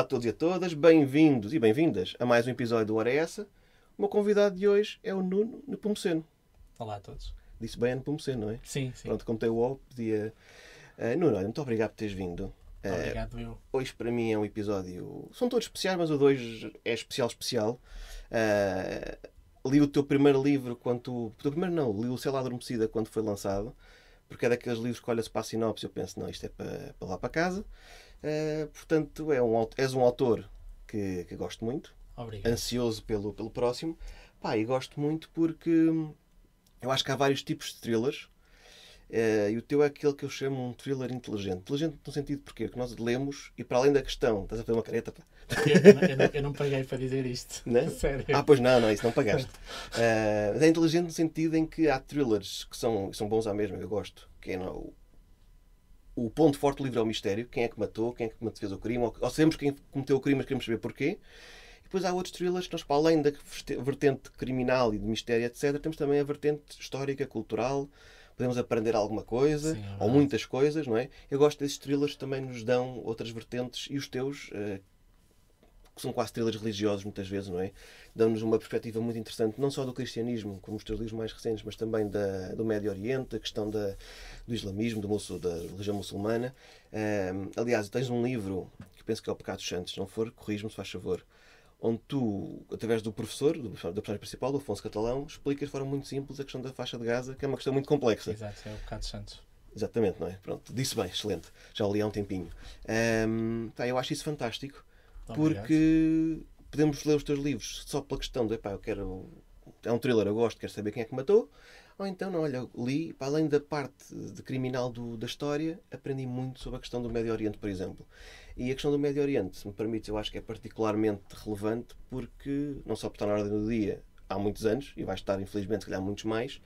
a todos e a todas, bem-vindos e bem-vindas a mais um episódio do Hora é Essa. O meu convidado de hoje é o Nuno Nepomuceno. Olá a todos. Disse bem a Nepomuceno, não é? Sim, sim. Pronto, como tem o O, pedia... Nuno, olha, muito obrigado por teres vindo. Obrigado, eu. Hoje para mim é um episódio... São todos especiais, mas o de hoje é especial. Li o teu primeiro livro quando tu... O teu primeiro não, li o Cela Adormecida quando foi lançado. Porque é daqueles livros que olha-se para a sinopse e eu penso, não, isto é para lá para casa. Portanto, és um autor que gosto muito. Obrigado. Ansioso pelo próximo. E gosto muito porque eu acho que há vários tipos de thrillers. E o teu é aquele que eu chamo um thriller inteligente. Inteligente no sentido porquê? Que nós lemos e para além da questão... Estás a fazer uma careta? Pá? Eu não paguei para dizer isto. Não? Sério. Pois não, isso não pagaste. Mas é inteligente no sentido em que há thrillers que são bons à mesma, eu gosto. Que é, não, o ponto forte do livro é o mistério. Quem é que matou, quem é que fez o crime. Ou sabemos quem cometeu o crime, mas queremos saber porquê. E depois há outros thrillers que nós, para além da vertente criminal e de mistério, etc., temos também a vertente histórica, cultural. Podemos aprender alguma coisa, Sim, ou muitas coisas, não é? Eu gosto desses thrillers que também nos dão outras vertentes. E os teus... que são quase thrillers religiosos muitas vezes, não é? Dão-nos uma perspectiva muito interessante, não só do cristianismo, como os teus livros mais recentes, mas também do Médio Oriente, a questão do islamismo, da religião muçulmana. Aliás, tens um livro, que penso que é o Pecados Santos, se não for, corrige-me se faz favor, onde tu, através do professor, da personagem principal, do Afonso Catalão, explicas de forma muito simples a questão da faixa de Gaza, que é uma questão muito complexa. Exato, é o Pecados Santos. Exatamente, não é? Pronto, disse bem, excelente. Já o li há um tempinho. Eu acho isso fantástico. Porque podemos ler os teus livros só pela questão de eu quero. É um thriller, eu gosto, quero saber quem é que matou. Ou então, não, olha, li, para além da parte de criminal da história, aprendi muito sobre a questão do Médio Oriente, por exemplo. E a questão do Médio Oriente, se me permites, eu acho que é particularmente relevante porque, não só por estar na ordem do dia há muitos anos, e vai estar, infelizmente, se calhar muitos mais,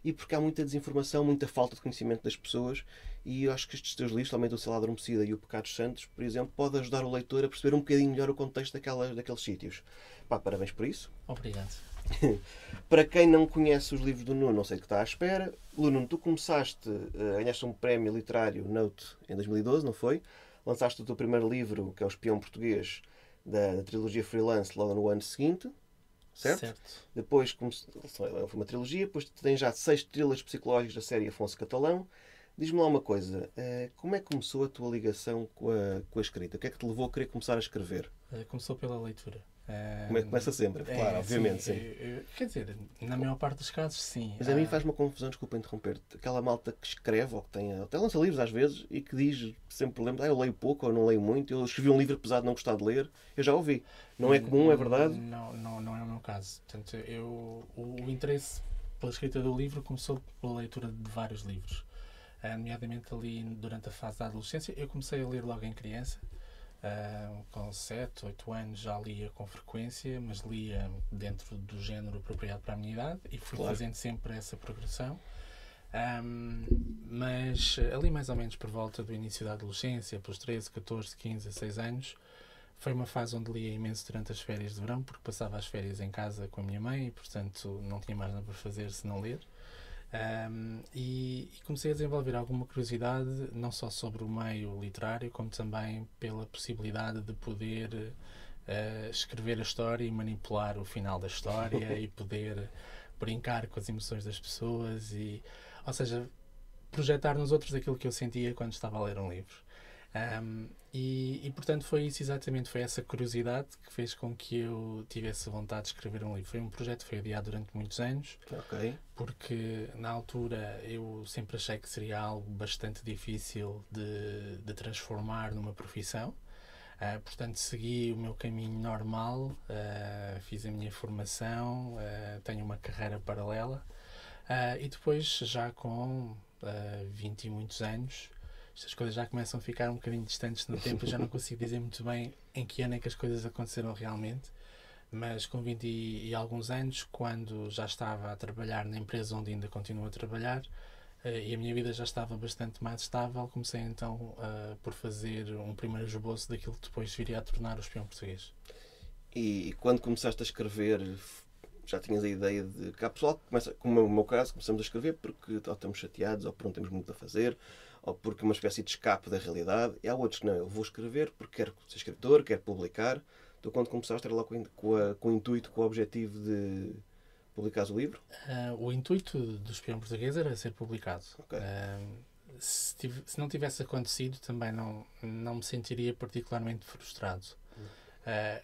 e porque há muita desinformação, muita falta de conhecimento das pessoas. E eu acho que estes teus livros, também do Cela Adormecida e o Pecados Santos, por exemplo, pode ajudar o leitor a perceber um bocadinho melhor o contexto daqueles sítios. Parabéns por isso. Obrigado. Para quem não conhece os livros do Nuno, não sei o que está à espera. Nuno, tu começaste, ganhaste um prémio literário Note em 2012, não foi? Lançaste o teu primeiro livro, que é O Espião Português, da trilogia Freelance, logo no ano seguinte. Certo? Depois foi uma trilogia, depois tens já 6 thrillers psicológicos da série Afonso Catalão. Diz-me lá uma coisa, como é que começou a tua ligação com a escrita? O que é que te levou a querer começar a escrever? Começou pela leitura. Como é que começa sempre? Claro, obviamente, sim. Quer dizer, na maior parte dos casos, sim. Mas a mim faz uma confusão, desculpa interromper-te. Aquela malta que escreve, ou que tem, até lança livros às vezes, e que diz sempre problemas, eu leio pouco ou não leio muito, eu escrevi um livro apesar de não gostar de ler. Eu já ouvi. Não é comum, é verdade? Não é o meu caso. Portanto, o interesse pela escrita do livro começou pela leitura de vários livros. Nomeadamente ali durante a fase da adolescência. Eu comecei a ler logo em criança. Com 7, 8 anos já lia com frequência, mas lia dentro do género apropriado para a minha idade e fui fazendo sempre essa progressão. Mas ali mais ou menos por volta do início da adolescência, pelos 13, 14, 15, 16 anos, foi uma fase onde lia imenso durante as férias de verão, porque passava as férias em casa com a minha mãe e, portanto, não tinha mais nada para fazer se não ler. E comecei a desenvolver alguma curiosidade, não só sobre o meio literário, como também pela possibilidade de poder escrever a história e manipular o final da história e poder brincar com as emoções das pessoas, ou seja, projetar nos outros aquilo que eu sentia quando estava a ler um livro. Portanto foi isso exatamente, foi essa curiosidade que fez com que eu tivesse vontade de escrever um livro. Foi um projeto que foi adiado durante muitos anos, porque na altura eu sempre achei que seria algo bastante difícil de transformar numa profissão. Portanto segui o meu caminho normal, fiz a minha formação, tenho uma carreira paralela, e depois já com 20 e muitos anos, estas coisas já começam a ficar um bocadinho distantes no tempo. Eu já não consigo dizer muito bem em que ano é que as coisas aconteceram realmente, mas com 20 e alguns anos, quando já estava a trabalhar na empresa onde ainda continuo a trabalhar, e a minha vida já estava bastante mais estável, comecei então por fazer um primeiro esboço daquilo que depois viria a tornar O Espião Português. E quando começaste a escrever, já tinhas a ideia de que há pessoal que começa, como no meu caso, começamos a escrever porque ou estamos chateados, ou pronto, temos muito a fazer, ou porque uma espécie de escape da realidade. E há outros que não, eu vou escrever porque quero ser escritor, quero publicar. Tu, quando começaste, era lá com o intuito, com o objetivo de publicares o livro? O intuito do Espião Português era ser publicado. Okay. Se não tivesse acontecido, também não me sentiria particularmente frustrado.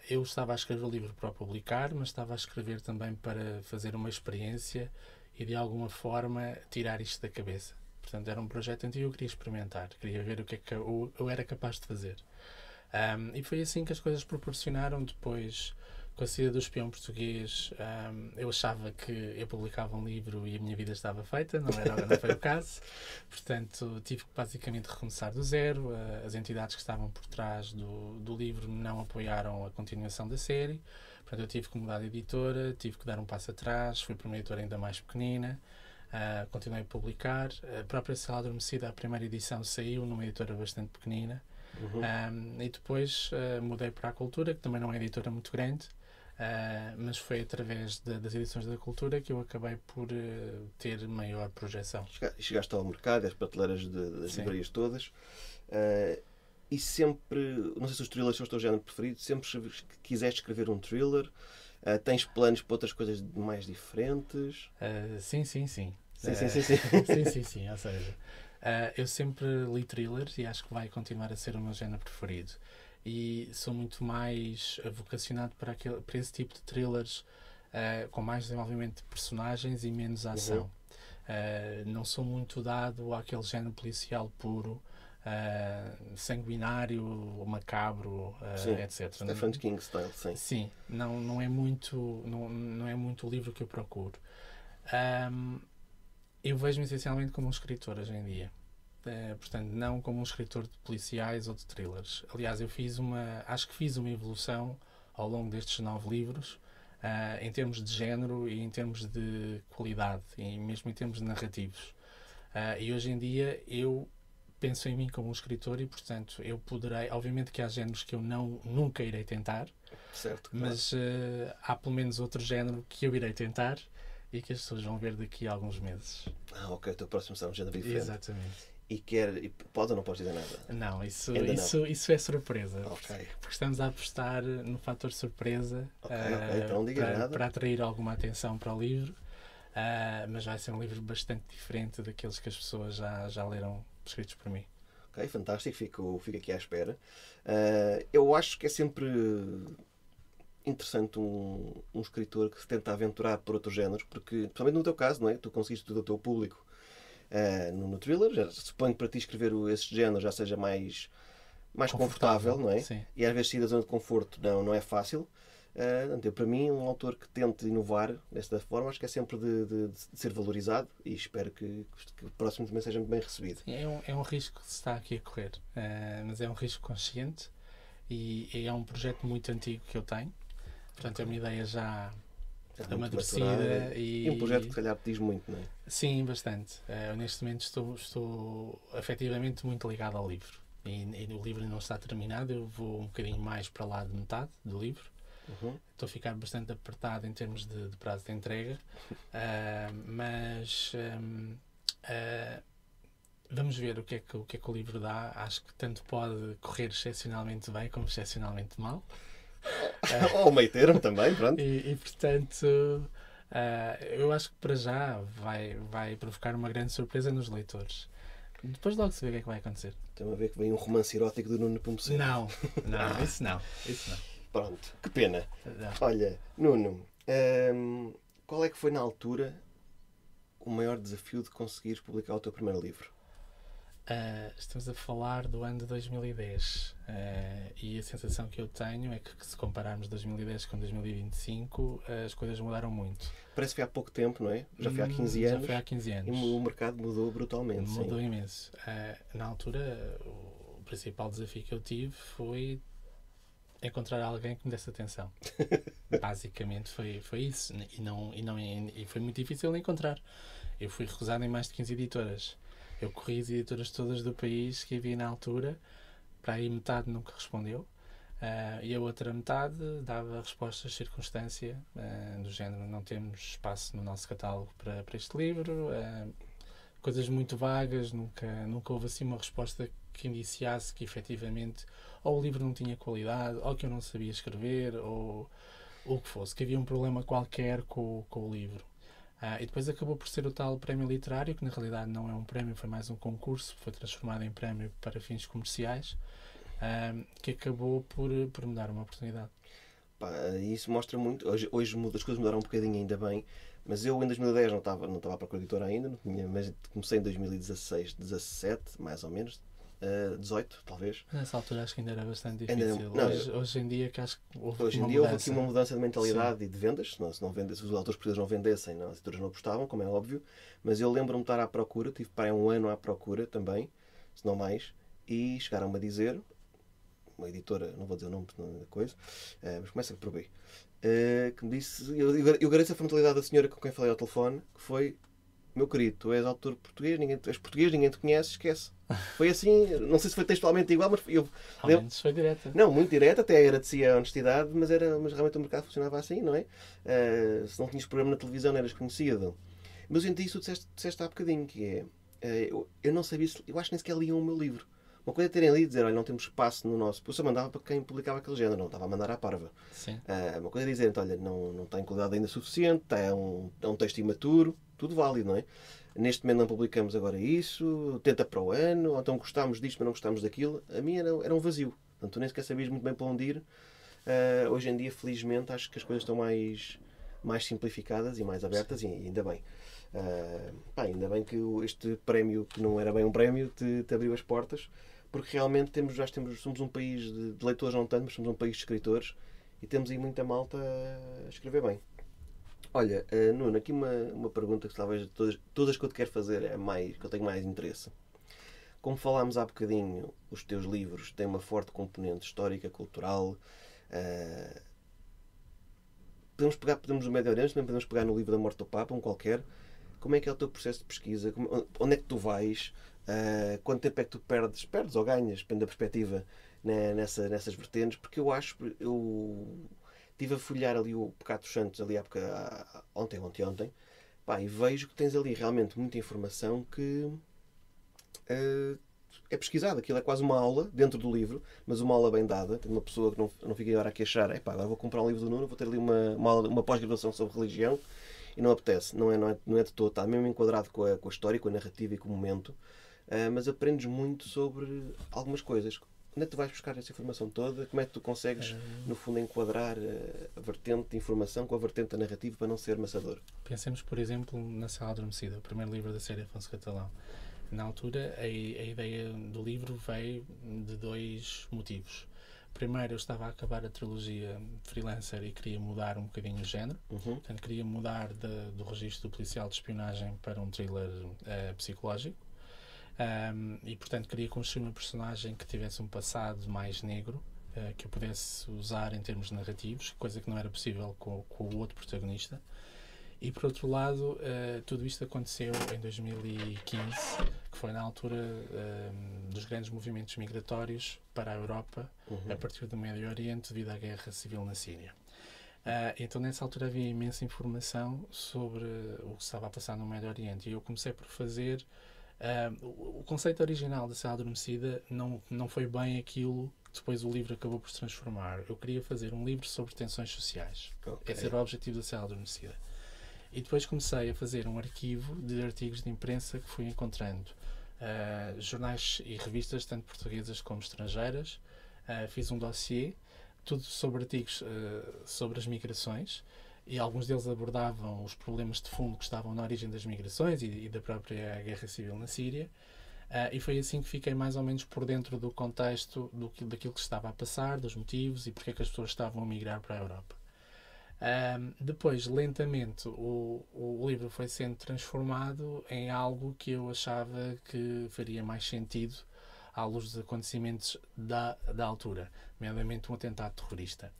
Eu estava a escrever o livro para o publicar, mas estava a escrever também para fazer uma experiência e, de alguma forma, tirar isto da cabeça. Portanto, era um projeto antigo que eu queria experimentar. Queria ver o que é que eu era capaz de fazer. E foi assim que as coisas proporcionaram. Depois, com a saída do Espião Português, eu achava que eu publicava um livro e a minha vida estava feita. Não foi o caso. Portanto, tive que basicamente recomeçar do zero. As entidades que estavam por trás do livro não apoiaram a continuação da série. Portanto, eu tive que mudar de editora, tive que dar um passo atrás. Fui para uma editora ainda mais pequenina. Continuei a publicar. A própria Sala Adormecida, a primeira edição, saiu numa editora bastante pequenina. E depois mudei para a Cultura, que também não é uma editora muito grande, mas foi através das edições da Cultura que eu acabei por ter maior projeção. Chegaste ao mercado, às prateleiras das livrarias todas, e sempre, não sei se os thrillers são o teu género preferido, sempre que quiseste escrever um thriller, tens planos para outras coisas mais diferentes? Sim. Sim, ou seja, eu sempre li thrillers e acho que vai continuar a ser o meu género preferido. E sou muito mais vocacionado para esse tipo de thrillers com mais desenvolvimento de personagens e menos ação. Não sou muito dado àquele género policial puro, sanguinário, macabro, etc. Stephen King style, sim. Sim, não é muito o livro que eu procuro. Eu vejo-me essencialmente como um escritor hoje em dia. Portanto, não como um escritor de policiais ou de thrillers. Aliás, acho que fiz uma evolução ao longo destes 9 livros, em termos de género e em termos de qualidade, e mesmo em termos narrativos. E hoje em dia eu penso em mim como um escritor e, portanto, eu poderei... Obviamente que há géneros que eu nunca irei tentar, certo, mas há pelo menos outro género que eu irei tentar e que as pessoas vão ver daqui a alguns meses. Ok, o teu próximo será um género diferente. Exatamente. E pode ou não podes dizer nada? Não, isso é surpresa. Okay. Porque estamos a apostar no fator surpresa então não diga nada. Para atrair alguma atenção para o livro, mas vai ser um livro bastante diferente daqueles que as pessoas já leram escritos por mim. Ok, fantástico, fico aqui à espera. Eu acho que é sempre interessante um escritor que se tenta aventurar por outros géneros, porque, principalmente no teu caso, não é? Tu conseguiste tudo o teu público no thriller. Suponho que para ti escrever esse género já seja mais confortável, não é? Sim. E às vezes sair da zona de conforto não é fácil. Para mim, um autor que tente inovar desta forma, acho que é sempre de ser valorizado, e espero que o próximo também seja bem recebido. É um risco que se está aqui a correr, mas é um risco consciente e é um projeto muito antigo que eu tenho. Portanto, é uma ideia já amadurecida e um projeto que se calhar te diz muito, não é? Sim, bastante. Eu neste momento estou efetivamente muito ligado ao livro e o livro não está terminado. Eu vou um bocadinho mais para lá de metade do livro. Estou a ficar bastante apertado em termos de prazo de entrega, mas vamos ver o que é que o livro dá. Acho que tanto pode correr excepcionalmente bem como excepcionalmente mal. Ou meio termo também, pronto. E portanto, eu acho que para já vai provocar uma grande surpresa nos leitores. Depois logo se vê o que é que vai acontecer. Estão a ver que vem um romance erótico do Nuno Pomoceno. Não, isso não. Pronto, que pena. Não. Olha, Nuno, qual é que foi na altura o maior desafio de conseguires publicar o teu primeiro livro? Estamos a falar do ano de 2010 e a sensação que eu tenho é que se compararmos 2010 com 2025 as coisas mudaram muito. Parece que foi há pouco tempo, não é? Já foi há 15 anos. Já foi há 15 anos. E o mercado mudou brutalmente. Mudou imenso. Na altura, o principal desafio que eu tive foi encontrar alguém que me desse atenção. Basicamente foi isso. E foi muito difícil de encontrar. Eu fui recusado em mais de 15 editoras. Eu corri as editoras todas do país que havia na altura. Para aí metade nunca respondeu. E a outra metade dava respostas de circunstância, do género: não temos espaço no nosso catálogo para este livro, coisas muito vagas, nunca houve assim uma resposta que indiciasse que efetivamente ou o livro não tinha qualidade, ou que eu não sabia escrever, ou o que fosse, que havia um problema qualquer com o livro. E depois acabou por ser o tal prémio literário, que na realidade não é um prémio, foi mais um concurso, foi transformado em prémio para fins comerciais, que acabou por me dar uma oportunidade. Isso mostra muito. Hoje as coisas mudaram um bocadinho, ainda bem, mas eu em 2010 não estava à procura de editora ainda, não tinha, mas comecei em 2016, 17, mais ou menos. 18, talvez. Nessa altura acho que ainda era bastante difícil. Hoje em dia que acho que houve aqui uma mudança de mentalidade. Sim. E de vendas. Se os autores portugueses não vendessem, as editoras não apostavam, como é óbvio. Mas eu lembro-me de estar à procura, tive para um ano à procura também, se não mais, e chegaram-me a dizer, uma editora, não vou dizer o nome da coisa, mas começa por B, que me disse, eu agradeço a frontalidade da senhora com quem falei ao telefone, que foi: meu querido, tu és autor português, ninguém te conhece, esquece. Foi assim, não sei se foi textualmente igual, mas eu lembro. Foi direta. Não, muito direta, até agradecia a honestidade, mas realmente o mercado funcionava assim, não é? Se não tinhas programa na televisão, não eras conhecido. Mas eu entendi isso que disseste há bocadinho, que é, eu não sabia, eu acho que nem sequer liam o meu livro. Uma coisa é terem lido e dizer, olha, não temos espaço no nosso... Eu só mandava para quem publicava aquele género, não estava a mandar à parva. Sim. Uma coisa é dizer, olha, não está qualidade ainda suficiente, é um texto imaturo, tudo válido, não é? Neste momento não publicamos agora isso, tenta para o ano, ou então gostámos disto, mas não gostámos daquilo. A minha era um vazio. Portanto, tu nem sequer sabias muito bem para onde ir. Hoje em dia, felizmente, acho que as coisas estão mais simplificadas e mais abertas, e ainda bem. Ainda bem que este prémio, que não era bem um prémio, te abriu as portas, porque realmente somos um país de leitores não tanto, mas somos um país de escritores, e temos aí muita malta a escrever bem. Olha, Nuno, aqui uma pergunta que talvez todas que eu te quero fazer que eu tenho mais interesse. Como falámos há bocadinho, os teus livros têm uma forte componente histórica, cultural. Podemos no Médio Oriente, também podemos pegar no livro da Morte do Papa, um qualquer. Como é que é o teu processo de pesquisa? Onde é que tu vais? Quanto tempo é que tu perdes ou ganhas, depende da perspectiva, nessas vertentes? Porque eu estive a folhear ali o Pecado dos Santos ali ontem, e vejo que tens ali realmente muita informação que é pesquisada. Aquilo é quase uma aula dentro do livro, mas uma aula bem dada. Tem uma pessoa que não fica agora a queixar, agora vou comprar um livro do Nuno, vou ter ali uma pós-graduação sobre religião, e não apetece. Não é de todo. Está mesmo enquadrado com a história, com a narrativa e com o momento, mas aprendes muito sobre algumas coisas. Onde é que tu vais buscar essa informação toda? Como é que tu consegues, no fundo, enquadrar a vertente de informação com a vertente da narrativa para não ser maçador? Pensemos, por exemplo, na Cela Adormecida, o primeiro livro da série Afonso Catalão. Na altura, a ideia do livro veio de dois motivos. Primeiro, eu estava a acabar a trilogia Freelancer e queria mudar um bocadinho o género. Portanto, queria mudar do registro policial de espionagem para um thriller psicológico. E portanto queria construir uma personagem que tivesse um passado mais negro, que eu pudesse usar em termos narrativos, coisa que não era possível com o outro protagonista. E por outro lado, tudo isto aconteceu em 2015, que foi na altura dos grandes movimentos migratórios para a Europa, a partir do Médio Oriente, devido à guerra civil na Síria. Então nessa altura havia imensa informação sobre o que estava a passar no Médio Oriente, e eu comecei por fazer... o conceito original da Cela Adormecida não foi bem aquilo que depois o livro acabou por se transformar. Eu queria fazer um livro sobre tensões sociais. Esse era o objetivo da Cela Adormecida. E depois comecei a fazer um arquivo de artigos de imprensa que fui encontrando. Jornais e revistas, tanto portuguesas como estrangeiras. Fiz um dossiê, tudo sobre artigos sobre as migrações. E alguns deles abordavam os problemas de fundo que estavam na origem das migrações e da própria guerra civil na Síria. E foi assim que fiquei mais ou menos por dentro do contexto daquilo que estava a passar, dos motivos e porque é que as pessoas estavam a migrar para a Europa. Depois, lentamente, o livro foi sendo transformado em algo que eu achava que faria mais sentido à luz dos acontecimentos da altura, nomeadamente um atentado terrorista.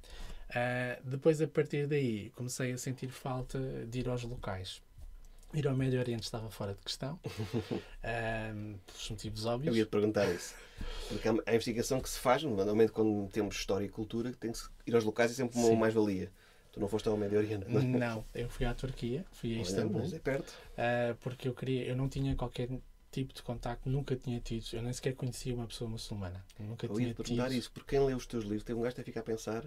Depois, a partir daí, comecei a sentir falta de ir aos locais. Ir ao Médio Oriente estava fora de questão, por motivos óbvios. Eu ia-te perguntar isso. Porque a investigação que se faz, normalmente quando temos história e cultura, tem que ir aos locais é sempre uma mais-valia. Tu não foste ao Médio Oriente, não é? Não, eu fui à Turquia, fui a Istambul. Mas é perto. Porque eu não tinha qualquer tipo de contacto, nunca tinha tido. Eu nem sequer conhecia uma pessoa muçulmana. Nunca eu ia perguntar isso, porque quem lê os teus livros tem um gajo a ficar a pensar,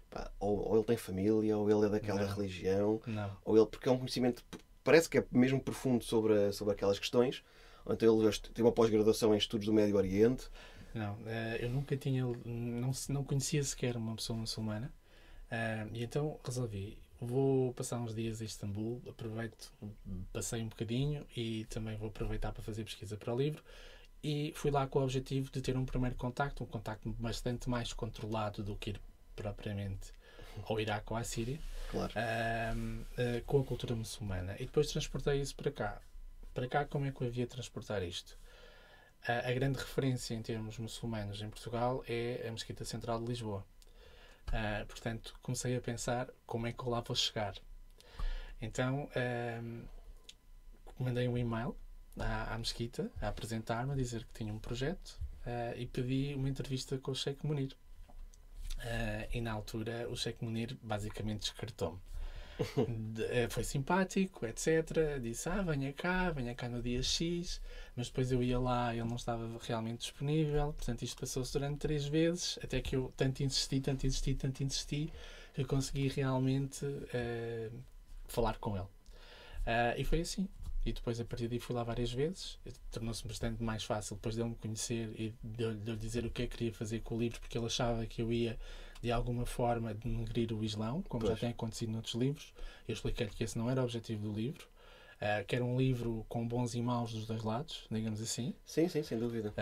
pá, ou ele tem família, ou ele é daquela religião, ou ele, porque é um conhecimento, parece que é mesmo profundo sobre aquelas questões. Ou então ele tem uma pós-graduação em estudos do Médio Oriente. Não, eu nunca tinha, não conhecia sequer uma pessoa muçulmana. E então resolvi, vou passar uns dias em Istambul, passei um bocadinho e também vou aproveitar para fazer pesquisa para o livro. E fui lá com o objetivo de ter um primeiro contacto, um contacto bastante mais controlado do que ir propriamente ao Iraque ou à Síria, claro. Com a cultura muçulmana. E depois transportei isso para cá. Para cá, como é que eu havia transportar isto? A grande referência em termos muçulmanos em Portugal é a Mesquita Central de Lisboa. Portanto, comecei a pensar como é que eu lá vou chegar. Então, mandei um e-mail à Mesquita a apresentar-me, a dizer que tinha um projeto e pedi uma entrevista com o Sheikh Munir. E na altura o Sheikh Munir basicamente descartou-me. Foi simpático, etc. Disse, venha cá no dia X, mas depois eu ia lá e ele não estava realmente disponível. Portanto, isto passou-se durante 3 vezes, até que eu tanto insisti, que consegui realmente falar com ele. E foi assim. E depois, a partir daí, fui lá várias vezes. Tornou-se bastante mais fácil depois dele me conhecer e de eu dizer o que é que queria fazer com o livro, porque ele achava que eu ia de alguma forma denegrir o Islão, como já tem acontecido noutros livros. Eu expliquei-lhe que esse não era o objetivo do livro, que era um livro com bons e maus dos dois lados, digamos assim. Sim, sem dúvida.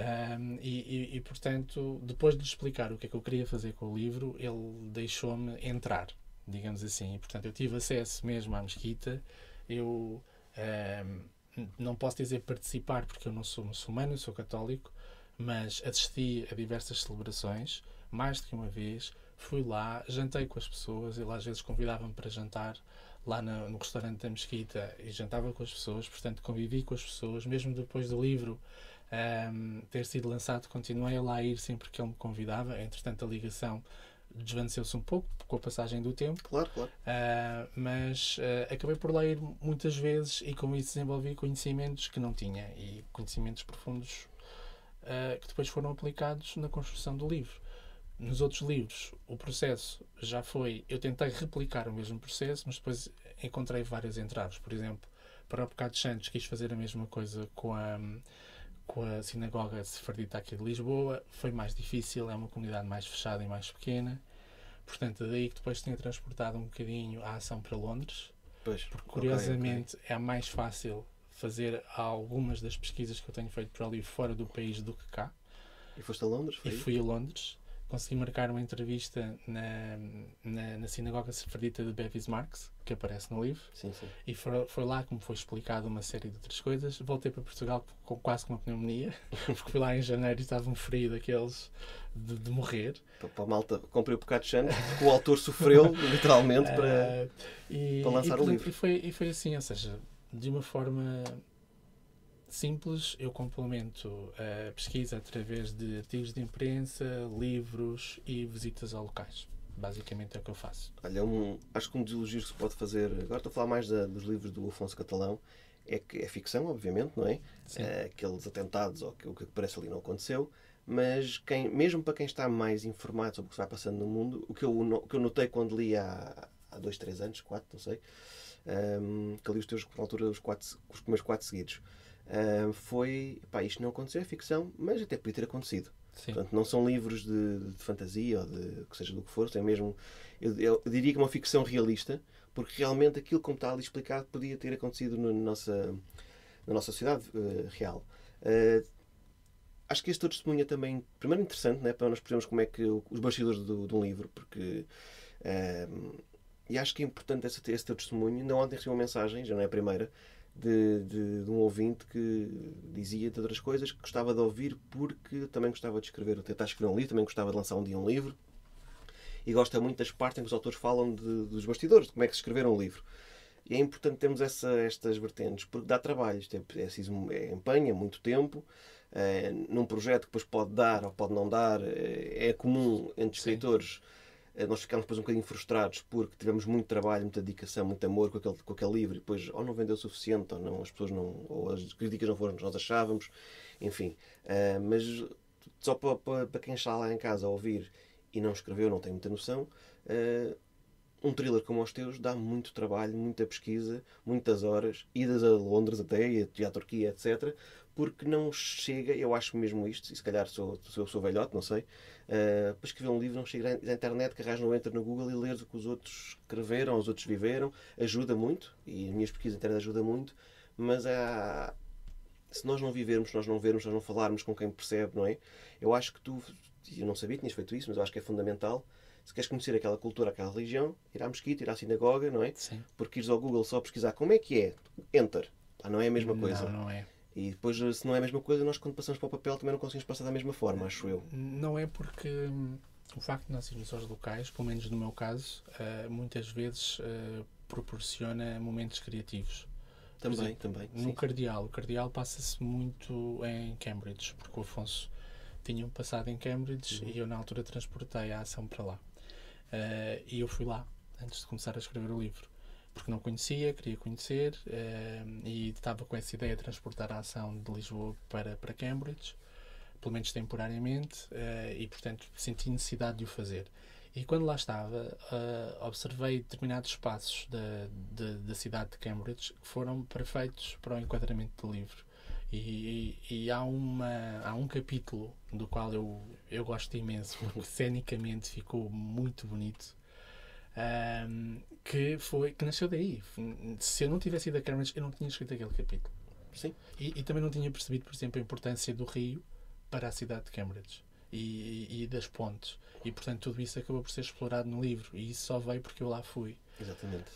E portanto, depois de lhe explicar o que é que eu queria fazer com o livro, ele deixou-me entrar, digamos assim. E, portanto, eu tive acesso mesmo à mesquita. Eu não posso dizer participar, porque eu não sou muçulmano, eu sou católico, mas assisti a diversas celebrações, mais do que uma vez. Fui lá, jantei com as pessoas, ele às vezes convidava-me para jantar lá no restaurante da mesquita e jantava com as pessoas, portanto convivi com as pessoas, mesmo depois do livro ter sido lançado, continuei a lá ir sempre que ele me convidava. Entretanto, a ligação desvaneceu-se um pouco com a passagem do tempo. Claro. Mas acabei por lá ir muitas vezes e com isso desenvolvi conhecimentos que não tinha e conhecimentos profundos que depois foram aplicados na construção do livro. Nos outros livros, o processo já foi... Eu tentei replicar o mesmo processo, mas depois encontrei vários entraves. Por exemplo, para o Pecado de Santos quis fazer a mesma coisa com a sinagoga sefardita aqui de Lisboa. Foi mais difícil, é uma comunidade mais fechada e mais pequena. Portanto, daí que depois tinha transportado um bocadinho a ação para Londres. Pois, porque, curiosamente, é mais fácil fazer algumas das pesquisas que eu tenho feito para ali fora do país do que cá. E foste a Londres? Fui a Londres. Consegui marcar uma entrevista na sinagoga sefardita de Bevis Marks, que aparece no livro. Sim. E foi lá que me foi explicado uma série de outras coisas. Voltei para Portugal quase com uma pneumonia, porque fui lá em janeiro e estava um frio daqueles de morrer. Para a malta, comprei o Pecado de Santos, porque o autor sofreu, literalmente, para lançar o livro. E foi assim, ou seja, de uma forma simples, eu complemento a pesquisa através de artigos de imprensa, livros e visitas a locais. Basicamente é o que eu faço. Olha, acho que um dos elogios que se pode fazer, agora estou a falar mais dos livros do Afonso Catalão, é que é ficção, obviamente, não é? Aqueles atentados ou o que parece ali não aconteceu, mas mesmo para quem está mais informado sobre o que se vai passando no mundo, o que eu notei quando li há 2, 3 anos, 4, não sei, que li os teus, na altura, os primeiros 4 seguidos, foi, isto não aconteceu, é ficção, mas até podia ter acontecido. Sim. Portanto, não são livros de fantasia ou de que seja do que for, é mesmo, eu diria que é uma ficção realista, porque realmente aquilo como está ali explicado podia ter acontecido na nossa sociedade real. Acho que este teu testemunho é também, primeiro, interessante, né, para nós percebermos como é que os bastidores de um livro, porque e acho que é importante esse teu testemunho. Ainda ontem recebi uma mensagem, já não é a primeira, de um ouvinte que dizia, entre outras coisas, que gostava de ouvir porque também gostava de escrever, ou tentar escrever um livro, também gostava de lançar um dia um livro, e gosta muito das partes em que os autores falam dos bastidores, de como é que se escreveram um livro. E é importante termos estas vertentes, porque dá trabalho, isto é empenho, é muito tempo, num projeto que depois pode dar ou pode não dar. É comum entre escritores nós ficámos depois um bocadinho frustrados porque tivemos muito trabalho, muita dedicação, muito amor com aquele livro e depois ou não vendeu o suficiente ou não, as pessoas não, ou as críticas não foram o que nós achávamos, enfim. Mas só para quem está lá em casa a ouvir e não escreveu, não tem muita noção, um thriller como os teus dá muito trabalho, muita pesquisa, muitas horas, idas a Londres até, e à Turquia, etc. Porque não chega, eu acho mesmo isto, e se calhar sou velhote, não sei, para escrever um livro não chega à internet, que arranja, não entra no Google e lês o que os outros escreveram, os outros viveram, ajuda muito, e as minhas pesquisas na internet ajudam muito, mas se nós não vivermos, se nós não vermos, se nós não falarmos com quem percebe, não é? Eu acho que tu, eu não sabia que tinhas feito isso, mas eu acho que é fundamental. Se queres conhecer aquela cultura, aquela religião, ir à mesquita, ir à sinagoga, não é? Sim. Porque ires ao Google só pesquisar como é que é, enter. Não é a mesma coisa. Não é. E depois, se não é a mesma coisa, nós quando passamos para o papel também não conseguimos passar da mesma forma, acho eu. Não é porque o facto de nós irmos aos locais, pelo menos no meu caso, muitas vezes proporciona momentos criativos. Também. No Cardeal. O Cardeal passa-se muito em Cambridge, porque o Afonso tinha passado em Cambridge e eu na altura transportei a ação para lá. E eu fui lá antes de começar a escrever o livro porque não conhecia, queria conhecer e estava com essa ideia de transportar a ação de Lisboa para Cambridge, pelo menos temporariamente, e portanto senti necessidade de o fazer. E quando lá estava, observei determinados espaços da cidade de Cambridge que foram perfeitos para o enquadramento do livro. E há um capítulo do qual eu gosto imenso, porque cenicamente ficou muito bonito, que nasceu daí. Se eu não tivesse ido a Cambridge, eu não tinha escrito aquele capítulo. Sim. E também não tinha percebido, por exemplo, a importância do rio para a cidade de Cambridge e das pontes. E, portanto, tudo isso acabou por ser explorado no livro. E isso só veio porque eu lá fui. Exatamente.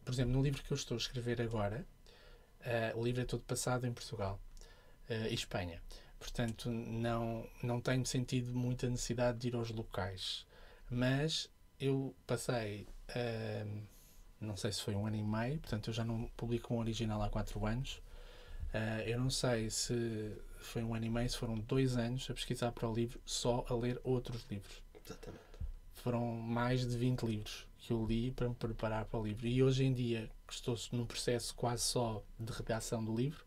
Por exemplo, no livro que eu estou a escrever agora, o livro é todo passado em Portugal e Espanha. Portanto, não tenho sentido muita necessidade de ir aos locais. Mas eu passei, não sei se foi 1 ano e meio, portanto, eu já não publico um original há 4 anos. Eu não sei se foi 1 ano e meio, se foram 2 anos a pesquisar para o livro, só a ler outros livros. Exatamente. Foram mais de 20 livros que eu li para me preparar para o livro. E hoje em dia, que estou num processo quase só de redação do livro,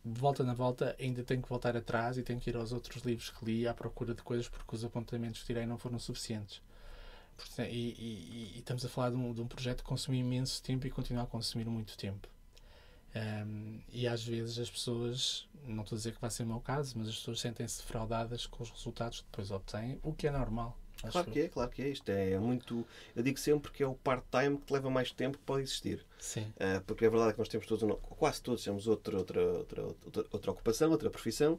de volta na volta, ainda tenho que voltar atrás e tenho que ir aos outros livros que li à procura de coisas porque os apontamentos que tirei não foram suficientes. E estamos a falar de um projeto que consumiu imenso tempo e continua a consumir muito tempo. E às vezes as pessoas, não estou a dizer que vai ser o meu caso, mas as pessoas sentem-se defraudadas com os resultados que depois obtêm, o que é normal. Claro que é. Isto é muito. Eu digo sempre que é o part-time que leva mais tempo que pode existir. Sim. Porque é verdade que nós temos todos, quase todos temos outra ocupação, outra profissão.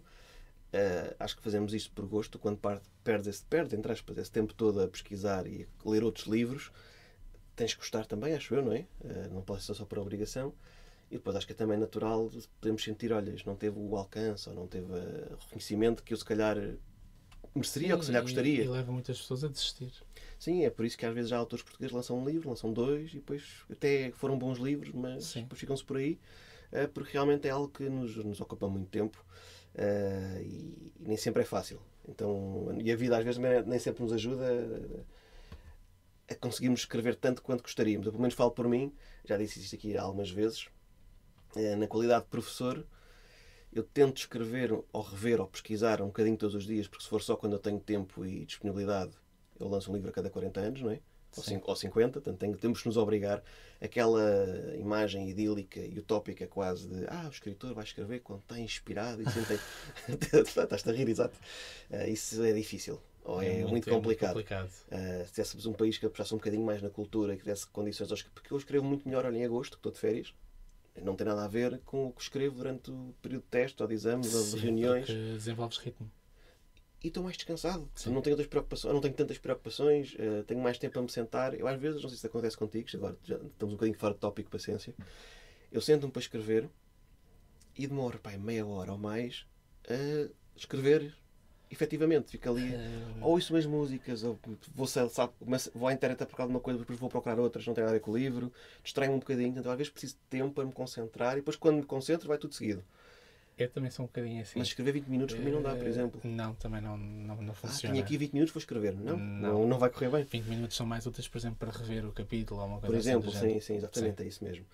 Acho que fazemos isto por gosto. Quando perdes entre aspas, esse tempo todo a pesquisar e a ler outros livros, tens que gostar também, acho eu, não é? Não pode ser só por obrigação. E depois acho que é também natural podemos sentir, olha, isto não teve o alcance ou não teve o reconhecimento que eu se calhar mereceria. Sim, ou que se calhar gostaria. E leva muitas pessoas a desistir. Sim, é por isso que às vezes já autores portugueses lançam um livro, lançam 2 e depois até foram bons livros, mas depois ficam-se por aí, porque realmente é algo que nos ocupa muito tempo e nem sempre é fácil. Então, e a vida às vezes nem sempre nos ajuda a conseguirmos escrever tanto quanto gostaríamos. Eu pelo menos falo por mim, já disse isto aqui algumas vezes, na qualidade de professor, eu tento escrever ou rever ou pesquisar um bocadinho todos os dias, porque se for só quando eu tenho tempo e disponibilidade, eu lanço um livro a cada 40 anos, não é? Ou 50, portanto temos que nos obrigar. Aquela imagem idílica e utópica quase de o escritor vai escrever quando está inspirado e sempre estás-te a rir, exato. Isso é difícil. Ou é muito complicado. Se tivéssemos um país que apostasse um bocadinho mais na cultura e que desse condições porque eu escrevo muito melhor em agosto, que estou de férias. Não tem nada a ver com o que escrevo durante o período de teste ou de exames ou de reuniões. Porque desenvolves ritmo. E estou mais descansado. Não tenho tantas preocupações, tenho mais tempo a me sentar. Eu às vezes, não sei se acontece contigo, agora já estamos um bocadinho fora de tópico, paciência. Eu sento-me para escrever e demoro meia hora ou mais a escrever efetivamente. Fico ali, ou ouço umas músicas, ou vou à internet a procurar alguma coisa, depois vou procurar outras, não tem nada a ver com o livro, distraio-me um bocadinho. Então às vezes preciso de tempo para me concentrar e depois quando me concentro vai tudo seguido. Eu também sou um bocadinho assim. Mas escrever 20 minutos para mim não dá, por exemplo. Não, também não funciona. Tenho aqui 20 minutos, vou escrever. Não vai correr bem. 20 minutos são mais úteis, por exemplo, para rever o capítulo ou uma coisa por exemplo, assim. Sim, exatamente, é isso mesmo.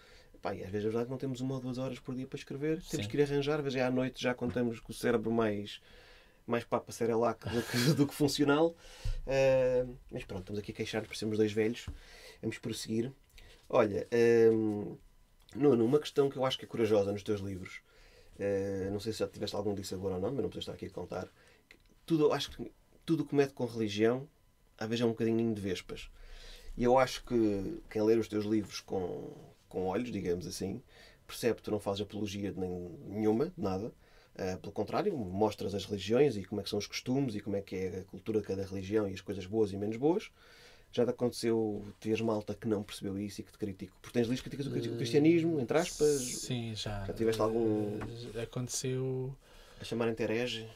Pá, e às vezes a verdade não temos 1 ou 2 horas por dia para escrever. Temos que ir arranjar, às vezes é à noite, já contamos com o cérebro mais papa Cerelac do que funcional. Mas pronto, estamos aqui a queixar-nos por sermos 2 velhos. Vamos prosseguir. Olha, Nuno, uma questão que eu acho que é corajosa nos teus livros. Não sei se já tiveste algum disso agora ou não, mas não precisas estar aqui a contar. Acho que tudo que mete com religião, às vezes é um bocadinho de vespas. E eu acho que quem ler os teus livros com olhos, digamos assim, percebe que tu não fazes apologia de nenhuma, de nada. Pelo contrário, mostras as religiões e como é que são os costumes e como é que é a cultura de cada religião e as coisas boas e menos boas. Já te aconteceu teres malta que não percebeu isso e que te critica? Porque tens livros que criticas o cristianismo, entre aspas? Sim, já. Já tiveste algum... Aconteceu... A chamarem-te herege?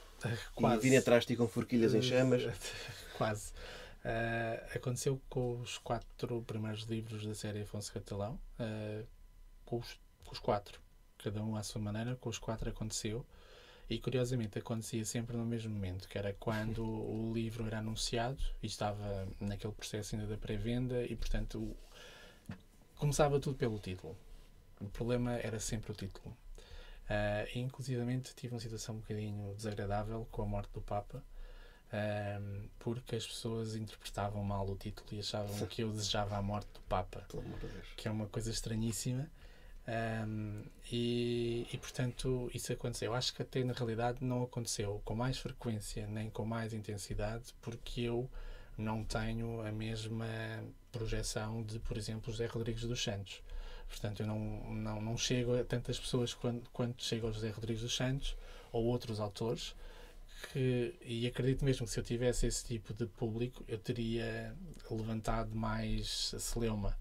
Quase. E virem atrás de ti com forquilhas em chamas? Quase. Aconteceu com os 4 primeiros livros da série Afonso Catalão. Com os 4. Cada um à sua maneira. Com os 4 aconteceu. E curiosamente acontecia sempre no mesmo momento, que era quando o livro era anunciado e estava naquele processo ainda da pré-venda e, portanto, começava tudo pelo título. O problema era sempre o título. Inclusivamente tive uma situação um bocadinho desagradável com a morte do Papa, porque as pessoas interpretavam mal o título e achavam que eu desejava a morte do Papa, que é uma coisa estranhíssima. E portanto isso aconteceu. Eu acho que até na realidade não aconteceu com mais frequência nem com mais intensidade, porque eu não tenho a mesma projeção de, por exemplo, José Rodrigues dos Santos. Portanto, eu não chego a tantas pessoas quanto chego ao José Rodrigues dos Santos ou outros autores, e acredito mesmo que se eu tivesse esse tipo de público eu teria levantado mais celeuma.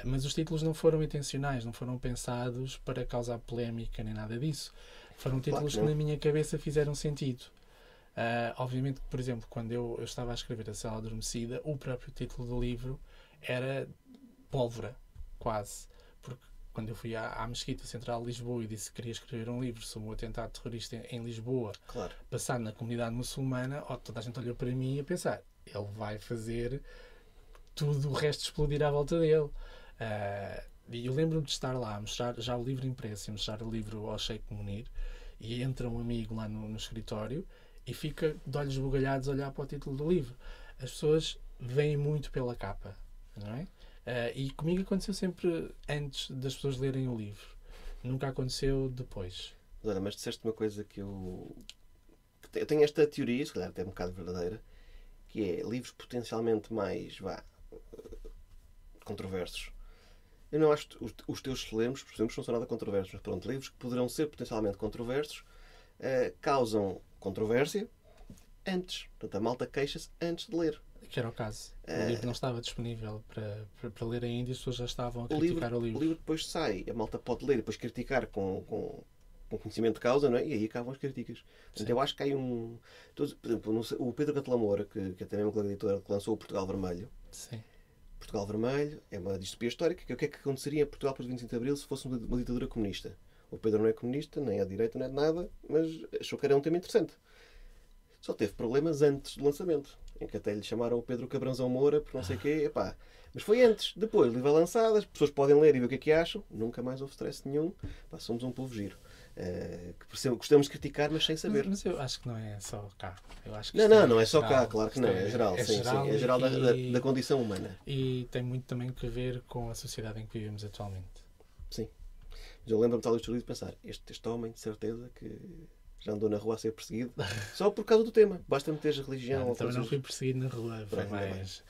Mas os títulos não foram intencionais, não foram pensados para causar polémica nem nada disso. Foram títulos que na minha cabeça fizeram sentido. Obviamente que, por exemplo, quando eu estava a escrever A Cela Adormecida, o próprio título do livro era pólvora, quase. Porque quando eu fui à Mesquita Central de Lisboa e disse que queria escrever um livro sobre o atentado terrorista em Lisboa, passado na comunidade muçulmana, toda a gente olhou para mim a pensar, ele vai fazer tudo o resto explodir à volta dele. E eu lembro-me de estar lá a mostrar já o livro impresso, a mostrar o livro ao Sheikh Munir, e entra um amigo lá no escritório e fica de olhos bugalhados a olhar para o título do livro. As pessoas veem muito pela capa, não é? E comigo aconteceu sempre antes das pessoas lerem o livro. Nunca aconteceu depois. Olha, mas disseste uma coisa que eu tenho esta teoria, se calhar até um bocado verdadeira, que é livros potencialmente mais controversos. Eu não acho que os teus celemes, por exemplo, não são nada controversos, mas pronto, livros que poderão ser potencialmente controversos causam controvérsia antes. Portanto, a malta queixa-se antes de ler. Que era o caso. O livro não estava disponível para ler ainda e as pessoas já estavam a criticar o livro. O livro depois sai, a malta pode ler e depois criticar com conhecimento de causa, não é? E aí acabam as críticas. Portanto, eu acho que há por exemplo, o Pedro Catalão Moura, que é também uma colega editora, que lançou o Portugal Vermelho. Sim. Portugal Vermelho é uma distopia histórica. Que o que é que aconteceria em Portugal depois do 25 de Abril se fosse uma ditadura comunista? O Pedro não é comunista, nem é de direita, nem é de nada, mas achou que era um tema interessante. Só teve problemas antes do lançamento, em que até lhe chamaram o Pedro Cabranzão Moura por não sei o quê. Epá. Mas foi antes. Depois, o livro é lançado, as pessoas podem ler e ver o que é que acham. Nunca mais houve stress nenhum. Somos um povo giro. Que gostamos de criticar, mas sem saber. Mas eu acho que não é só cá. Eu acho que não é só cá, claro que não. É geral, é sim, geral, sim. É geral da condição humana. E tem muito também a ver com a sociedade em que vivemos atualmente. Sim. Mas eu lembro-me de estar ali de pensar, este homem, de certeza, que já andou na rua a ser perseguido só por causa do tema. Basta meter a religião. Também não fui perseguido na rua, foi mais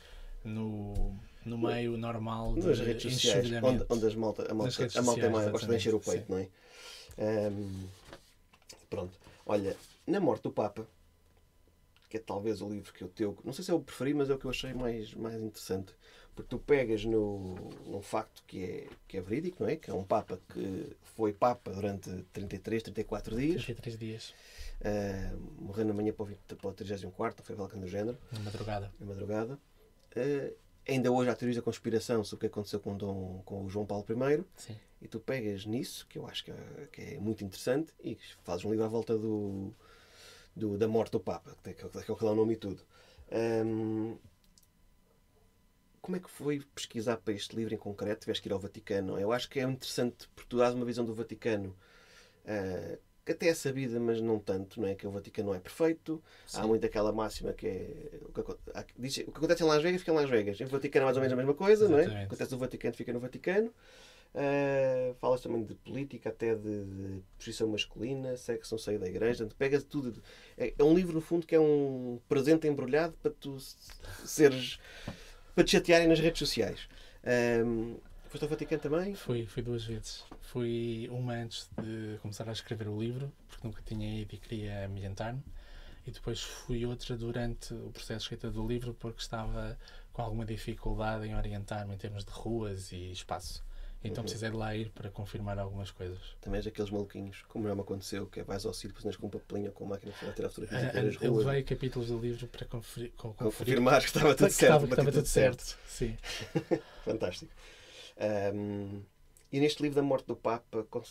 no meio normal de nas redes sociais, onde a malta é maior, gosta de encher o peito, sim. Não é? Pronto. Olha, Na Morte do Papa, que é talvez o livro que não sei se é o preferi, mas é o que eu achei mais interessante. Porque tu pegas num facto que é verídico, não é? Que é um Papa que foi Papa durante 34 dias. 33 dias. Morreu na manhã para o 34º, não foi qualquer do género. Na madrugada. Na madrugada. ainda hoje há teorias da conspiração sobre o que aconteceu com o João Paulo I. Sim. E tu pegas nisso, que eu acho que é muito interessante, e fazes um livro à volta da morte do Papa, que é o que dá o nome e tudo. Como é que foi pesquisar para este livro em concreto? Tiveste que ir ao Vaticano. Eu acho que é interessante porque tu dás uma visão do Vaticano que até é sabida, mas não tanto, não é? Que o Vaticano não é perfeito. Sim. Há muito aquela máxima que é o que acontece em Las Vegas fica em Las Vegas. Em Vaticano é mais ou menos a mesma coisa, não é? O que acontece no Vaticano fica no Vaticano. Falas também de política, até de posição masculina, sexo não sair da igreja. Pegas tudo. É um livro, no fundo, que é um presente embrulhado para tu seres... para te chatearem nas redes sociais. Foste ao Vaticano também? Fui 2 vezes. Fui uma antes de começar a escrever o livro, porque nunca tinha ido e queria ambientar-me. E depois fui outra durante o processo de escrita do livro, porque estava com alguma dificuldade em orientar-me em termos de ruas e espaço. Então precisei de lá ir para confirmar algumas coisas. Também és daqueles maluquinhos, como já me aconteceu, que é vais ao circo, depois com um papelinho ou com uma máquina para tirar fotografias. Eu levei capítulos do livro para confirmar que estava tudo certo. Que estava tudo certo. Sim. Fantástico. E neste livro da morte do Papa, aquilo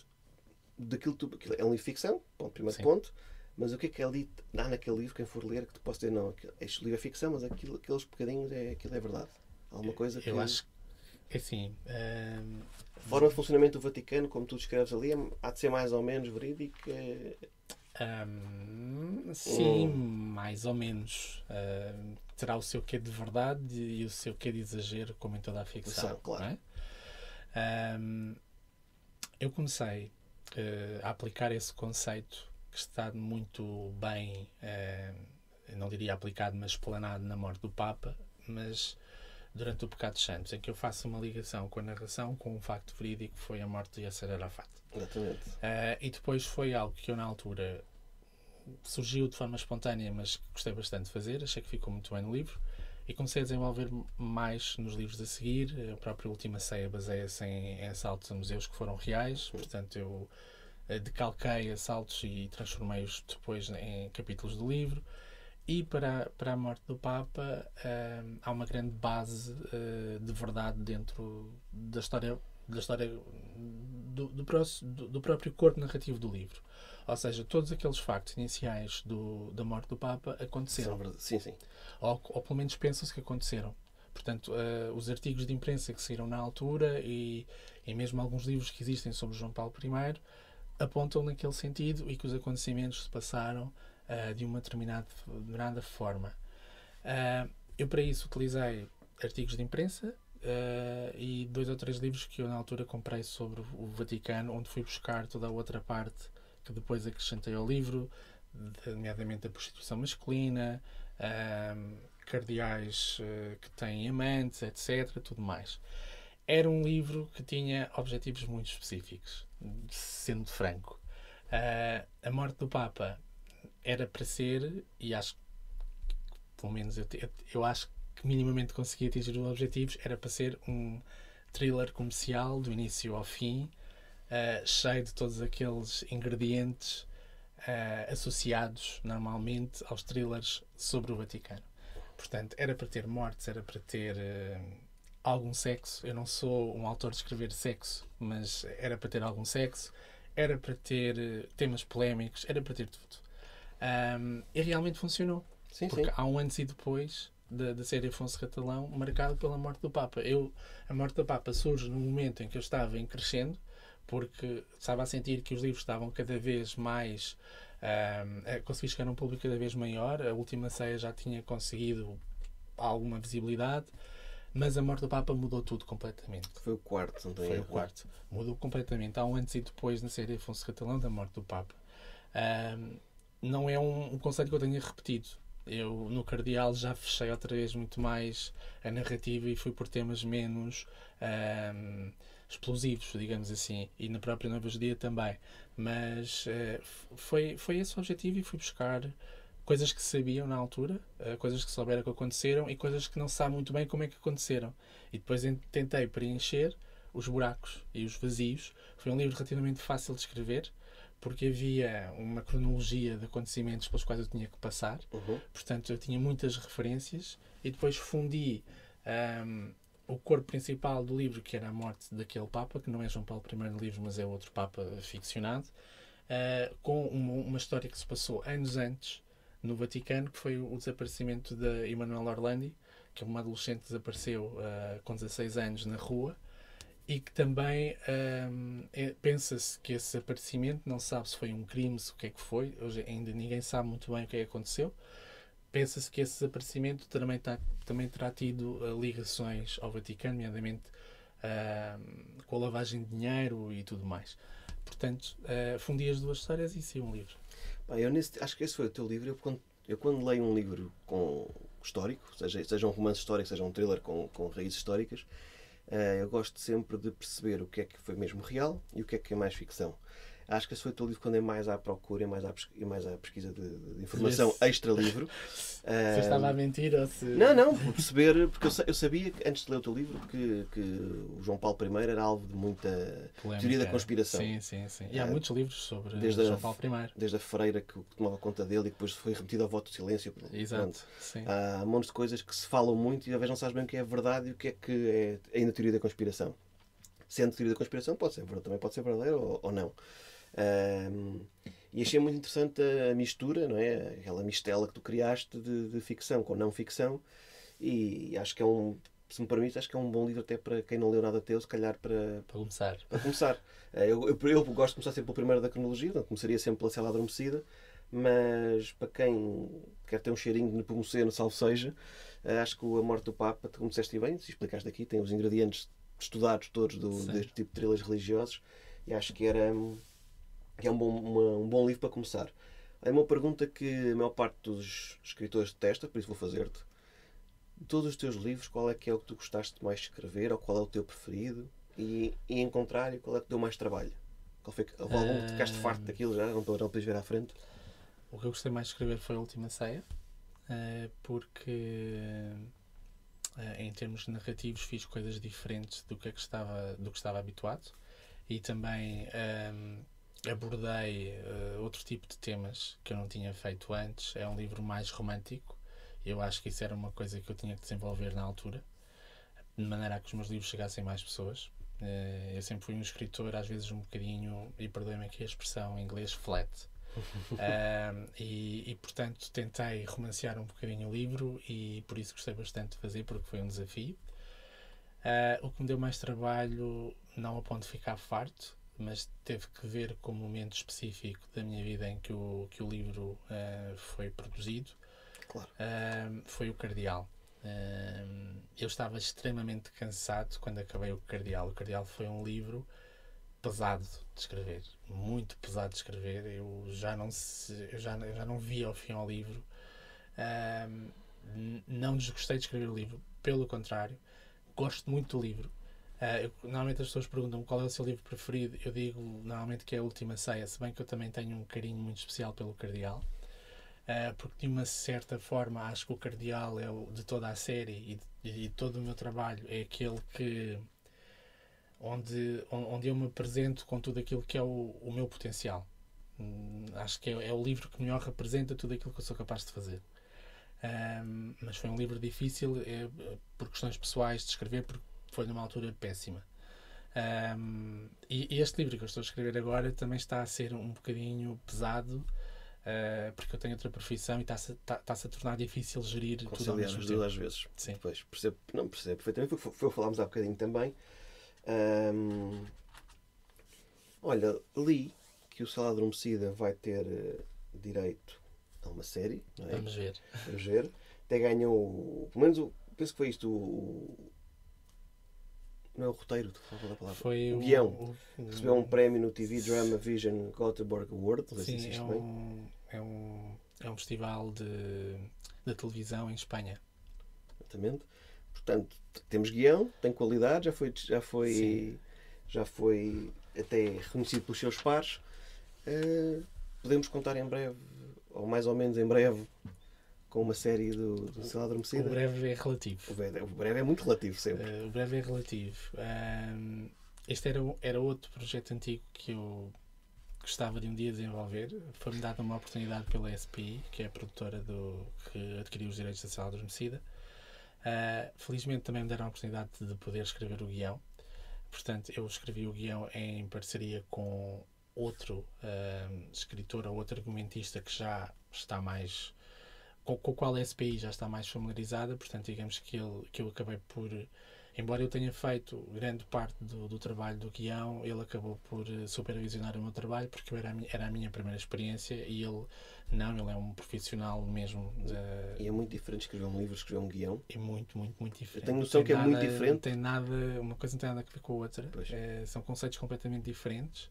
é um livro de ficção, primeiro ponto, mas o que é que ali dá naquele livro, quem for ler, que tu possa dizer, não, este livro é ficção, mas aqueles bocadinhos, aquilo é verdade? Alguma coisa que... Eu acho que é assim... A forma de funcionamento do Vaticano, como tu descreves ali, há de ser mais ou menos verídica? Sim, mais ou menos. Terá o seu quê de verdade e o seu quê de exagero, como em toda a ficção. Claro. Não é? Eu comecei a aplicar esse conceito que está muito bem, não diria aplicado, mas explanado na morte do Papa, mas durante o Pecado dos Santos, em que eu faço uma ligação com a narração, com um facto verídico que foi a morte de Yasser Arafat. Exatamente. E depois foi algo que eu, na altura, surgiu de forma espontânea, mas que gostei bastante de fazer, achei que ficou muito bem no livro, e comecei a desenvolver mais nos livros a seguir. A própria Última Ceia baseia-se em assaltos a museus que foram reais, portanto eu decalquei assaltos e transformei-os depois em capítulos do livro. E para a morte do Papa há uma grande base de verdade dentro da história do próprio corpo narrativo do livro. Ou seja, todos aqueles factos iniciais da morte do Papa aconteceram. Sim, sim. Ou pelo menos pensam-se que aconteceram. Portanto, os artigos de imprensa que saíram na altura e mesmo alguns livros que existem sobre João Paulo I apontam naquele sentido e que os acontecimentos se passaram de uma determinada forma. Eu para isso utilizei artigos de imprensa e 2 ou 3 livros que eu na altura comprei sobre o Vaticano, onde fui buscar toda a outra parte que depois acrescentei ao livro, nomeadamente a prostituição masculina, cardeais que têm amantes, etc. Tudo mais. Era um livro que tinha objetivos muito específicos, sendo franco. A morte do Papa era para ser, e acho que pelo menos eu acho que minimamente consegui atingir os objetivos, era para ser um thriller comercial do início ao fim, cheio de todos aqueles ingredientes associados normalmente aos thrillers sobre o Vaticano. Portanto, era para ter mortes, era para ter algum sexo. Eu não sou um autor de escrever sexo, mas era para ter algum sexo, era para ter temas polémicos, era para ter tudo. E realmente funcionou. Sim, porque sim. há um antes e depois da série Afonso Catalão, marcado pela morte do Papa. A morte do Papa surge num momento em que eu estava em crescendo, porque estava a sentir que os livros estavam cada vez mais a conseguir chegar a um público cada vez maior. A Última Ceia já tinha conseguido alguma visibilidade, mas a morte do Papa mudou tudo completamente. Foi o quarto, não tem Foi o quarto. Mudou completamente. Há um antes e depois na série Afonso Catalão da morte do Papa. Não é um conceito que eu tenha repetido. Eu, no Cardeal, já fechei outra vez muito mais a narrativa e fui por temas menos explosivos, digamos assim. E na própria Nova Judia também. Mas foi esse o objetivo e fui buscar coisas que sabiam na altura, coisas que souberam que aconteceram e coisas que não sabem muito bem como é que aconteceram. E depois tentei preencher os buracos e os vazios. Foi um livro relativamente fácil de escrever, porque havia uma cronologia de acontecimentos pelos quais eu tinha que passar. Portanto, eu tinha muitas referências e depois fundi O corpo principal do livro, que era a morte daquele Papa, que não é João Paulo I no livro, mas é outro Papa ficcionado, com uma história que se passou anos antes no Vaticano, que foi o desaparecimento de Emanuela Orlandi, que é uma adolescente que desapareceu com 16 anos na rua, e que também pensa-se que esse desaparecimento, não se sabe se foi um crime, se o que é que foi, hoje ainda ninguém sabe muito bem o que é que aconteceu. Pensa-se que esse desaparecimento também terá tido ligações ao Vaticano, nomeadamente com a lavagem de dinheiro e tudo mais. Portanto, fundi as duas histórias e saiu um livro. Bem, acho que esse foi o teu livro. Eu quando leio um livro histórico, seja um romance histórico, seja um thriller com raízes históricas, eu gosto sempre de perceber o que é que foi mesmo real e o que é mais ficção. Acho que esse foi o teu livro quando é mais à procura e mais à pesquisa de informação extra-livro. Se estava a mentir ou se... Não, por perceber, porque eu sabia, antes de ler o teu livro, que o João Paulo I era alvo de muita polémica, teoria da conspiração. Sim. E há muitos livros sobre João Paulo I. Desde a freira que tomava conta dele e que depois foi remetido ao voto de silêncio. Exato. Sim. Há montes de coisas que se falam muito e às vezes não sabes bem o que é verdade e o que é ainda teoria da conspiração. Sendo teoria da conspiração, também pode ser verdadeiro ou não. E achei muito interessante a mistura, não é? Aquela mistela que tu criaste de ficção com não ficção, e acho que se me permite, acho que é um bom livro até para quem não leu nada teu, se calhar para começar. Eu gosto de começar sempre pelo primeiro da cronologia, não começaria sempre pela Cela Adormecida, mas para quem quer ter um cheirinho de Nepomuceno, salvo seja, acho que A Morte do Papa, como disseste bem, se explicaste aqui, tem os ingredientes estudados todos deste tipo de thrillers religiosos, e acho que é um bom livro para começar. É uma pergunta que a maior parte dos escritores detesta, por isso vou fazer-te. De todos os teus livros, qual é que é o que tu gostaste mais de escrever, ou qual é o teu preferido? E em contrário, qual é que deu mais trabalho? Houve algum que ficaste farto daquilo já? Não podes ver à frente? O que eu gostei mais de escrever foi A Última Ceia, porque em termos narrativos fiz coisas diferentes do que estava habituado, e também abordei outro tipo de temas que eu não tinha feito antes. É um livro mais romântico. Eu acho que isso era uma coisa que eu tinha que desenvolver na altura, de maneira a que os meus livros chegassem a mais pessoas. Eu sempre fui um escritor, às vezes um bocadinho, e perdoem-me aqui a expressão em inglês, flat. Portanto, tentei romancear um bocadinho o livro, e por isso gostei bastante de fazer, porque foi um desafio. O que me deu mais trabalho, não a ponto de ficar farto, mas teve que ver com o momento específico da minha vida em que o livro foi produzido. Claro. Foi o Cardeal. Eu estava extremamente cansado quando acabei o Cardeal. O Cardeal foi um livro pesado de escrever, muito pesado de escrever. Eu já não via ao fim ao livro. Não desgostei de escrever o livro, pelo contrário, gosto muito do livro. Normalmente as pessoas perguntam qual é o seu livro preferido. Eu digo normalmente que é A Última Ceia, se bem que eu também tenho um carinho muito especial pelo Cardeal, porque de uma certa forma acho que o Cardeal é de toda a série e de todo o meu trabalho, é aquele que onde eu me apresento com tudo aquilo que é o meu potencial. Acho que é o livro que melhor representa tudo aquilo que eu sou capaz de fazer. Mas foi um livro difícil por questões pessoais de escrever, porque foi numa altura péssima. E este livro que eu estou a escrever agora também está a ser um bocadinho pesado, porque eu tenho outra profissão e está-se a tornar difícil gerir tudo ao mesmo tempo. Às vezes. Sim. Depois, percebo perfeitamente. Foi o que falámos há bocadinho também. Olha, li que o Cela Adormecida vai ter direito a uma série, não é? Vamos ver. Até ganhou, pelo menos, penso que foi isto, não é o roteiro, estou a falar da palavra. Foi o guião. Recebeu um prémio no TV Drama Vision Gothenburg Award. Sim, é um festival de televisão em Espanha. Exatamente. Portanto, temos guião, tem qualidade, já foi até reconhecido pelos seus pares. Podemos contar em breve, ou mais ou menos em breve, com uma série do Cela Adormecida. O breve é relativo. O breve é muito relativo, sempre. O breve é relativo. Este era outro projeto antigo que eu gostava de um dia desenvolver. Foi-me dada uma oportunidade pela SPI, que é a produtora que adquiriu os direitos da Cela Adormecida. Felizmente também me deram a oportunidade de poder escrever o guião. Portanto, eu escrevi o guião em parceria com outro escritor ou outro argumentista que já está mais... com o qual a SPI já está mais familiarizada. Portanto, digamos que eu acabei por... Embora eu tenha feito grande parte do trabalho do guião, ele acabou por supervisionar o meu trabalho, porque era a minha primeira experiência e ele é um profissional mesmo. E é muito diferente escrever um livro, escrever um guião? É muito, muito, muito diferente. Eu tenho noção que é muito diferente. Não tem nada, uma coisa não tem nada a ver com a outra. São conceitos completamente diferentes.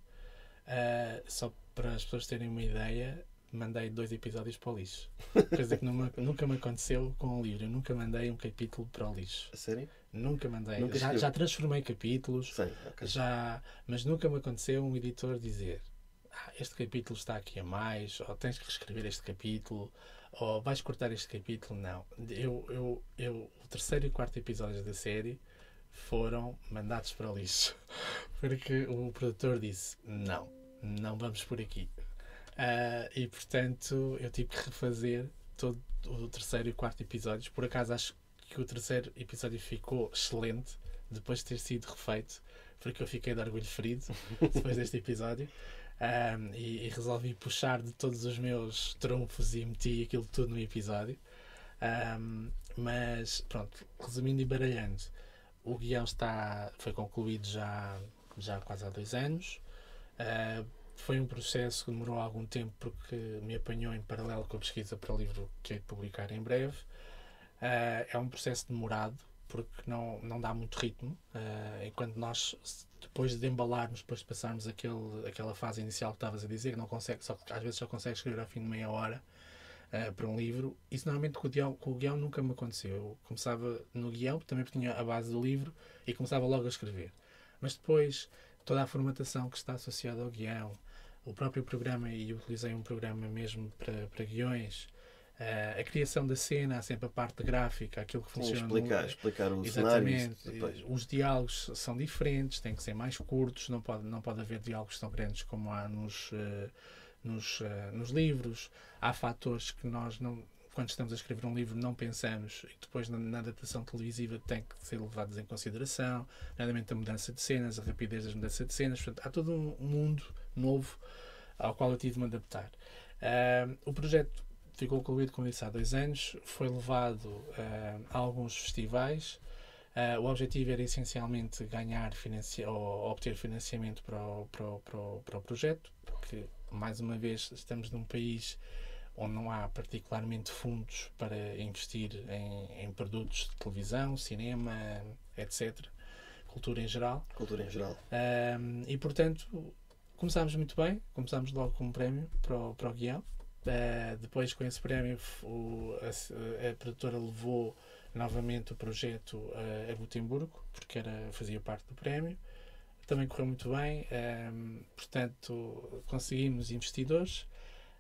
Só para as pessoas terem uma ideia, mandei 2 episódios para o lixo. Coisa que nunca me aconteceu com o livro. Eu nunca mandei um capítulo para o lixo. A sério? Nunca mandei. Já transformei capítulos, sim, okay. Mas nunca me aconteceu um editor dizer este capítulo está aqui a mais, ou tens que reescrever este capítulo, ou vais cortar este capítulo. Não. O 3º e 4º episódios da série foram mandados para o lixo. Porque o produtor disse, não vamos por aqui. E portanto eu tive que refazer todo o 3º e 4º episódios. Por acaso acho que o 3º episódio ficou excelente depois de ter sido refeito, porque eu fiquei de orgulho ferido depois deste episódio, e resolvi puxar de todos os meus trunfos e meti aquilo tudo no episódio. Mas pronto, resumindo e baralhando, o guião foi concluído já quase há 2 anos. Foi um processo que demorou algum tempo porque me apanhou em paralelo com a pesquisa para o livro que hei de publicar em breve. É um processo demorado porque não dá muito ritmo. Enquanto nós, depois de embalarmos, depois de passarmos aquela fase inicial que estavas a dizer, que não consegue, às vezes só consegue escrever ao fim de meia hora para um livro, isso normalmente com o guião nunca me aconteceu. Eu começava no guião, também tinha a base do livro, e começava logo a escrever. Mas depois, toda a formatação que está associada ao guião, o próprio programa, e eu utilizei um programa mesmo para guiões, a criação da cena, sempre a parte gráfica, aquilo que funciona. Explicar o exatamente, cenário. Os diálogos são diferentes, têm que ser mais curtos, não pode haver diálogos tão grandes como há nos livros. Há fatores que nós, quando estamos a escrever um livro, não pensamos, e depois na adaptação televisiva têm que ser levados em consideração, nomeadamente a mudança de cenas, a rapidez das mudanças de cenas. Portanto, há todo um mundo novo ao qual eu tive de me adaptar. O projeto ficou concluído, como disse, há 2 anos, foi levado a alguns festivais. O objetivo era essencialmente ou obter financiamento para o projeto, porque, mais uma vez, estamos num país onde não há particularmente fundos para investir em produtos de televisão, cinema, etc. Cultura em geral. E, portanto, começámos muito bem. Começámos logo com um prémio para o guião. Depois, com esse prémio, a produtora levou novamente o projeto a Gotemburgo, porque fazia parte do prémio. Também correu muito bem. Portanto, conseguimos investidores.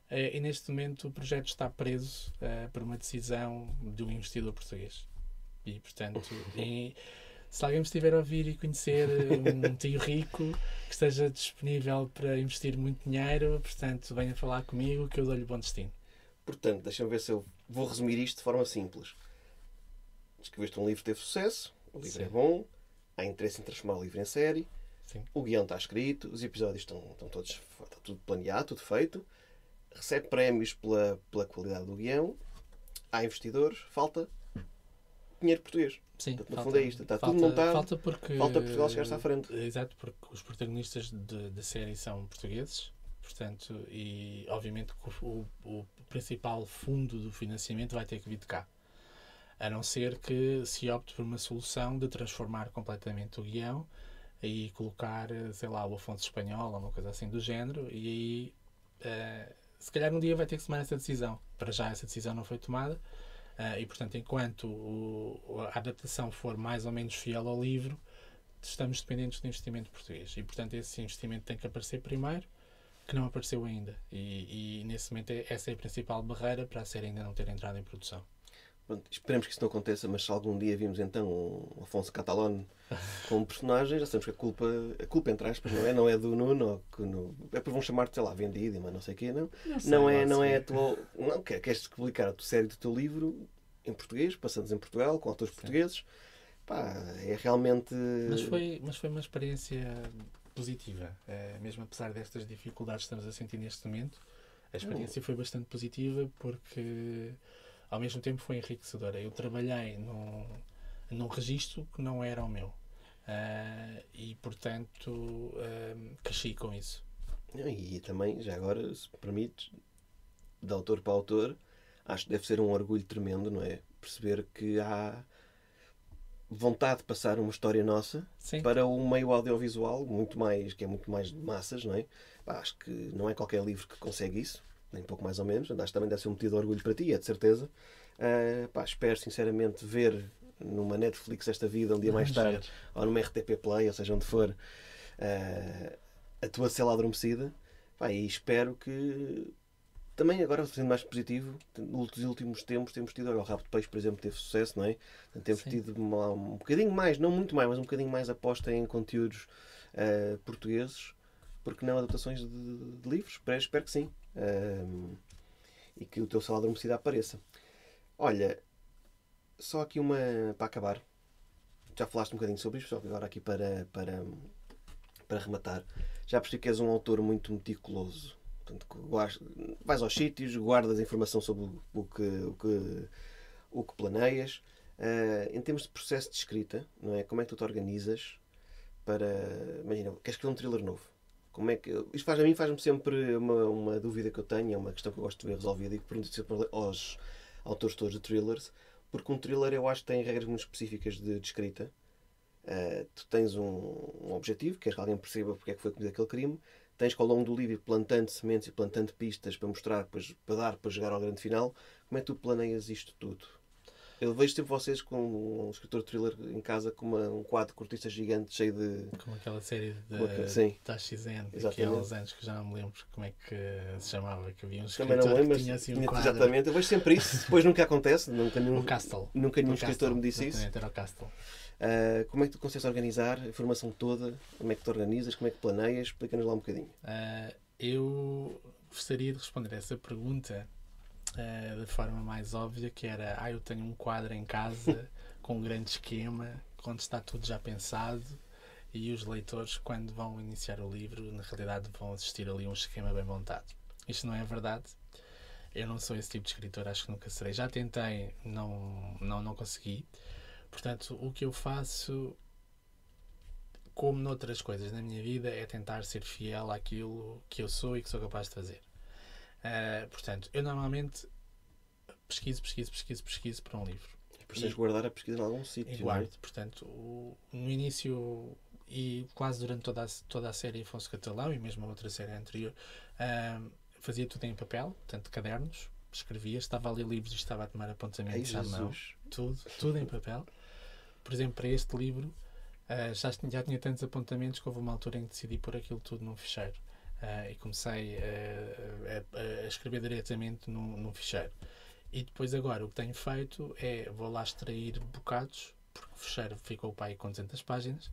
E neste momento o projeto está preso por uma decisão de um investidor português. E, portanto, se alguém me estiver a ouvir e conhecer um tio rico que esteja disponível para investir muito dinheiro, portanto, venha falar comigo que eu dou-lhe bom destino. Portanto, deixa-me ver se eu vou resumir isto de forma simples. Escreveste um livro que teve sucesso, o livro é bom, há interesse em transformar o livro em série, Sim. O guião está escrito, os episódios estão todos, está tudo planeado, tudo feito, recebe prémios pela qualidade do guião, há investidores, falta dinheiro português. Sim, portanto, no fundo é isto. Está tudo montado. Falta Portugal chegar-se à frente. Exato, porque os protagonistas da série são portugueses, portanto, e obviamente o principal fundo do financiamento vai ter que vir de cá. A não ser que se opte por uma solução de transformar completamente o guião e colocar, sei lá, o Afonso Espanhol ou uma coisa assim do género, e aí se calhar um dia vai ter que tomar essa decisão. Para já essa decisão não foi tomada. E, portanto, enquanto a adaptação for mais ou menos fiel ao livro, estamos dependentes do investimento português. E, portanto, esse investimento tem que aparecer primeiro, que não apareceu ainda. E nesse momento, essa é a principal barreira para a série ainda não ter entrado em produção. Pronto, esperemos que isso não aconteça, mas se algum dia vimos então um Afonso Catalán como personagem, já sabemos que a culpa entre aspas, não é do Nuno, é porque vão chamar-te, sei lá, vendido, mas não sei o quê, não é a tua... Não, queres publicar a tua série do teu livro, em português, passados em Portugal, com autores portugueses. Pá, é realmente... Mas foi uma experiência positiva. Mesmo apesar destas dificuldades que estamos a sentir neste momento, a experiência foi bastante positiva porque, ao mesmo tempo, foi enriquecedora. Eu trabalhei num registro que não era o meu. E, portanto, cresci com isso. E também, já agora, se me permites, de autor para autor, acho que deve ser um orgulho tremendo, não é? Perceber que há vontade de passar uma história nossa para o meio audiovisual, que é muito mais de massas, não é? Pá, acho que não é qualquer livro que consegue isso, nem pouco mais ou menos. Acho que também deve ser um motivo de orgulho para ti, é de certeza. Espero sinceramente ver numa Netflix esta vida um dia mais tarde, ou numa RTP Play, ou seja, onde for, a tua cela adormecida. Pá, e espero que também, agora sendo mais positivo, nos últimos tempos temos tido, o Rabo de Peixe, por exemplo, teve sucesso, não é? Temos tido um bocadinho mais, não muito mais, mas um bocadinho mais aposta em conteúdos portugueses, porque não adaptações de livros. Espero que sim. E que o teu Cela Adormecida apareça. Olha, só aqui uma para acabar. Já falaste um bocadinho sobre isto, só que agora aqui para rematar. Já percebi que és um autor muito meticuloso. Portanto, vais aos sítios, guardas informação sobre o que planeias. Em termos de processo de escrita, não é? Como é que tu te organizas para... Imagina, queres escrever um thriller novo. Como é que... Isto faz-me sempre uma dúvida que eu tenho, é uma questão que eu gosto de ver resolvida e que pergunto sempre aos autores todos de thrillers, porque um thriller eu acho que tem regras muito específicas de escrita. Tu tens um objetivo, queres que alguém perceba porque é que foi cometido aquele crime. Tens que ao longo do livro ir plantando sementes e plantando pistas para mostrar, para chegar ao grande final. Como é que tu planeias isto tudo? Eu vejo sempre vocês com um escritor de thriller em casa com um quadro de cortiça gigante cheio de... Como aquela série da XN, que há uns anos que já não me lembro como é que se chamava, que havia um escritor que tinha assim um quadro. Exatamente, eu vejo sempre isso, depois nunca acontece. O Castle. Nunca nenhum escritor me disse isso. Era o Castle. Como é que tu consegues organizar a informação toda? Como é que te organizas? Como é que planeias? Explica-nos lá um bocadinho. Eu gostaria de responder essa pergunta da forma mais óbvia, que era: eu tenho um quadro em casa com um grande esquema, onde está tudo já pensado, e os leitores, quando vão iniciar o livro, na realidade vão assistir ali a um esquema bem montado. Isto não é verdade. Eu não sou esse tipo de escritor, acho que nunca serei. Já tentei, não consegui. Portanto, o que eu faço, como noutras coisas na minha vida, é tentar ser fiel àquilo que eu sou e que sou capaz de fazer. Portanto, eu normalmente pesquiso para um livro. E precisas guardar a pesquisa em algum sítio. E guardo. Portanto, no início e quase durante toda a série Afonso Catalão e mesmo a outra série anterior, fazia tudo em papel, portanto, cadernos. Escrevia, estava a ler livros e estava a tomar apontamentos à mão. Tudo em papel. Por exemplo, para este livro, já tinha tantos apontamentos que houve uma altura em que decidi pôr aquilo tudo num ficheiro. E comecei a escrever diretamente num ficheiro. E depois agora o que tenho feito é, vou lá extrair bocados, porque o ficheiro ficou para aí com 200 páginas.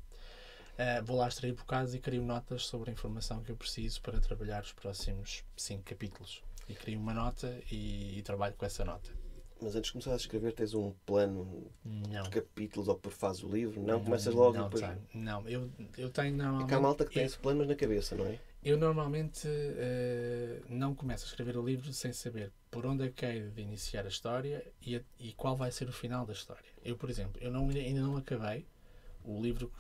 Vou lá extrair bocados e crio notas sobre a informação que eu preciso para trabalhar os próximos 5 capítulos. E crio uma nota e trabalho com essa nota. Mas antes de começar a escrever, tens um plano por capítulos ou por fases do livro? Não? Começas logo não, depois? Não, eu tenho normalmente... É que há malta que tem esse plano na cabeça, não é? Eu normalmente não começo a escrever o livro sem saber por onde é que hei de iniciar a história e qual vai ser o final da história. Eu, por exemplo, ainda não acabei o livro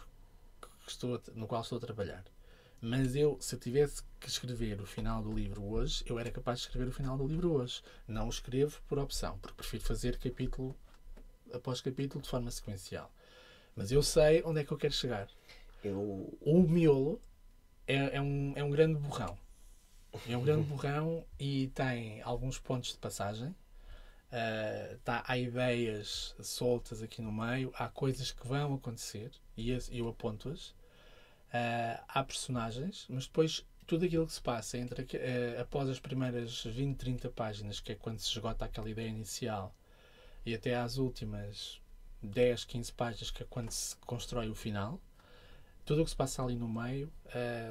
no qual estou a trabalhar. Mas se eu tivesse que escrever o final do livro hoje, eu era capaz de escrever o final do livro hoje. Não o escrevo por opção, porque prefiro fazer capítulo após capítulo de forma sequencial. Mas eu sei onde é que eu quero chegar. O miolo é um grande borrão. É um grande borrão e tem alguns pontos de passagem. Há ideias soltas aqui no meio, há coisas que vão acontecer e eu aponto-as. Há personagens, mas depois tudo aquilo que se passa após as primeiras 20, 30 páginas, que é quando se esgota aquela ideia inicial, e até às últimas 10, 15 páginas, que é quando se constrói o final, tudo o que se passa ali no meio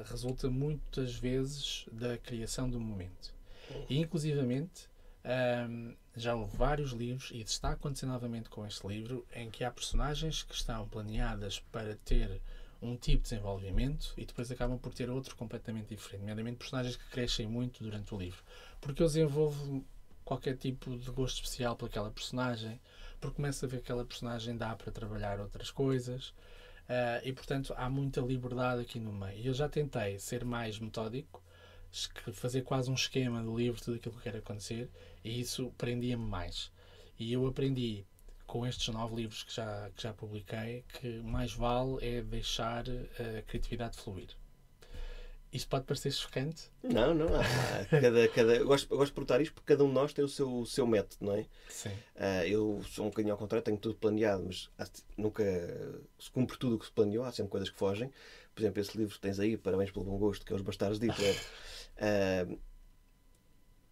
resulta muitas vezes da criação do momento. E, inclusivamente, já houve vários livros, e está acontecendo novamente com este livro, em que há personagens que estão planeadas para ter um tipo de desenvolvimento e depois acabam por ter outro completamente diferente, nomeadamente personagens que crescem muito durante o livro, porque eu desenvolvo qualquer tipo de gosto especial por aquela personagem, porque começo a ver que aquela personagem dá para trabalhar outras coisas, e portanto há muita liberdade aqui no meio. E eu já tentei ser mais metódico, fazer quase um esquema do livro, tudo aquilo que quer acontecer, e isso prendia-me mais. E eu aprendi com estes 9 livros que já publiquei que mais vale é deixar a criatividade fluir. Isto pode parecer chocante? Não. Eu gosto de perguntar isto porque cada um de nós tem o seu método, não é? Sim. Eu sou um bocadinho ao contrário, tenho tudo planeado, mas nunca se cumpre tudo o que se planeou, há sempre coisas que fogem. Por exemplo, esse livro que tens aí, Parabéns pelo Bom Gosto, que é Os Bastardos de Hitler.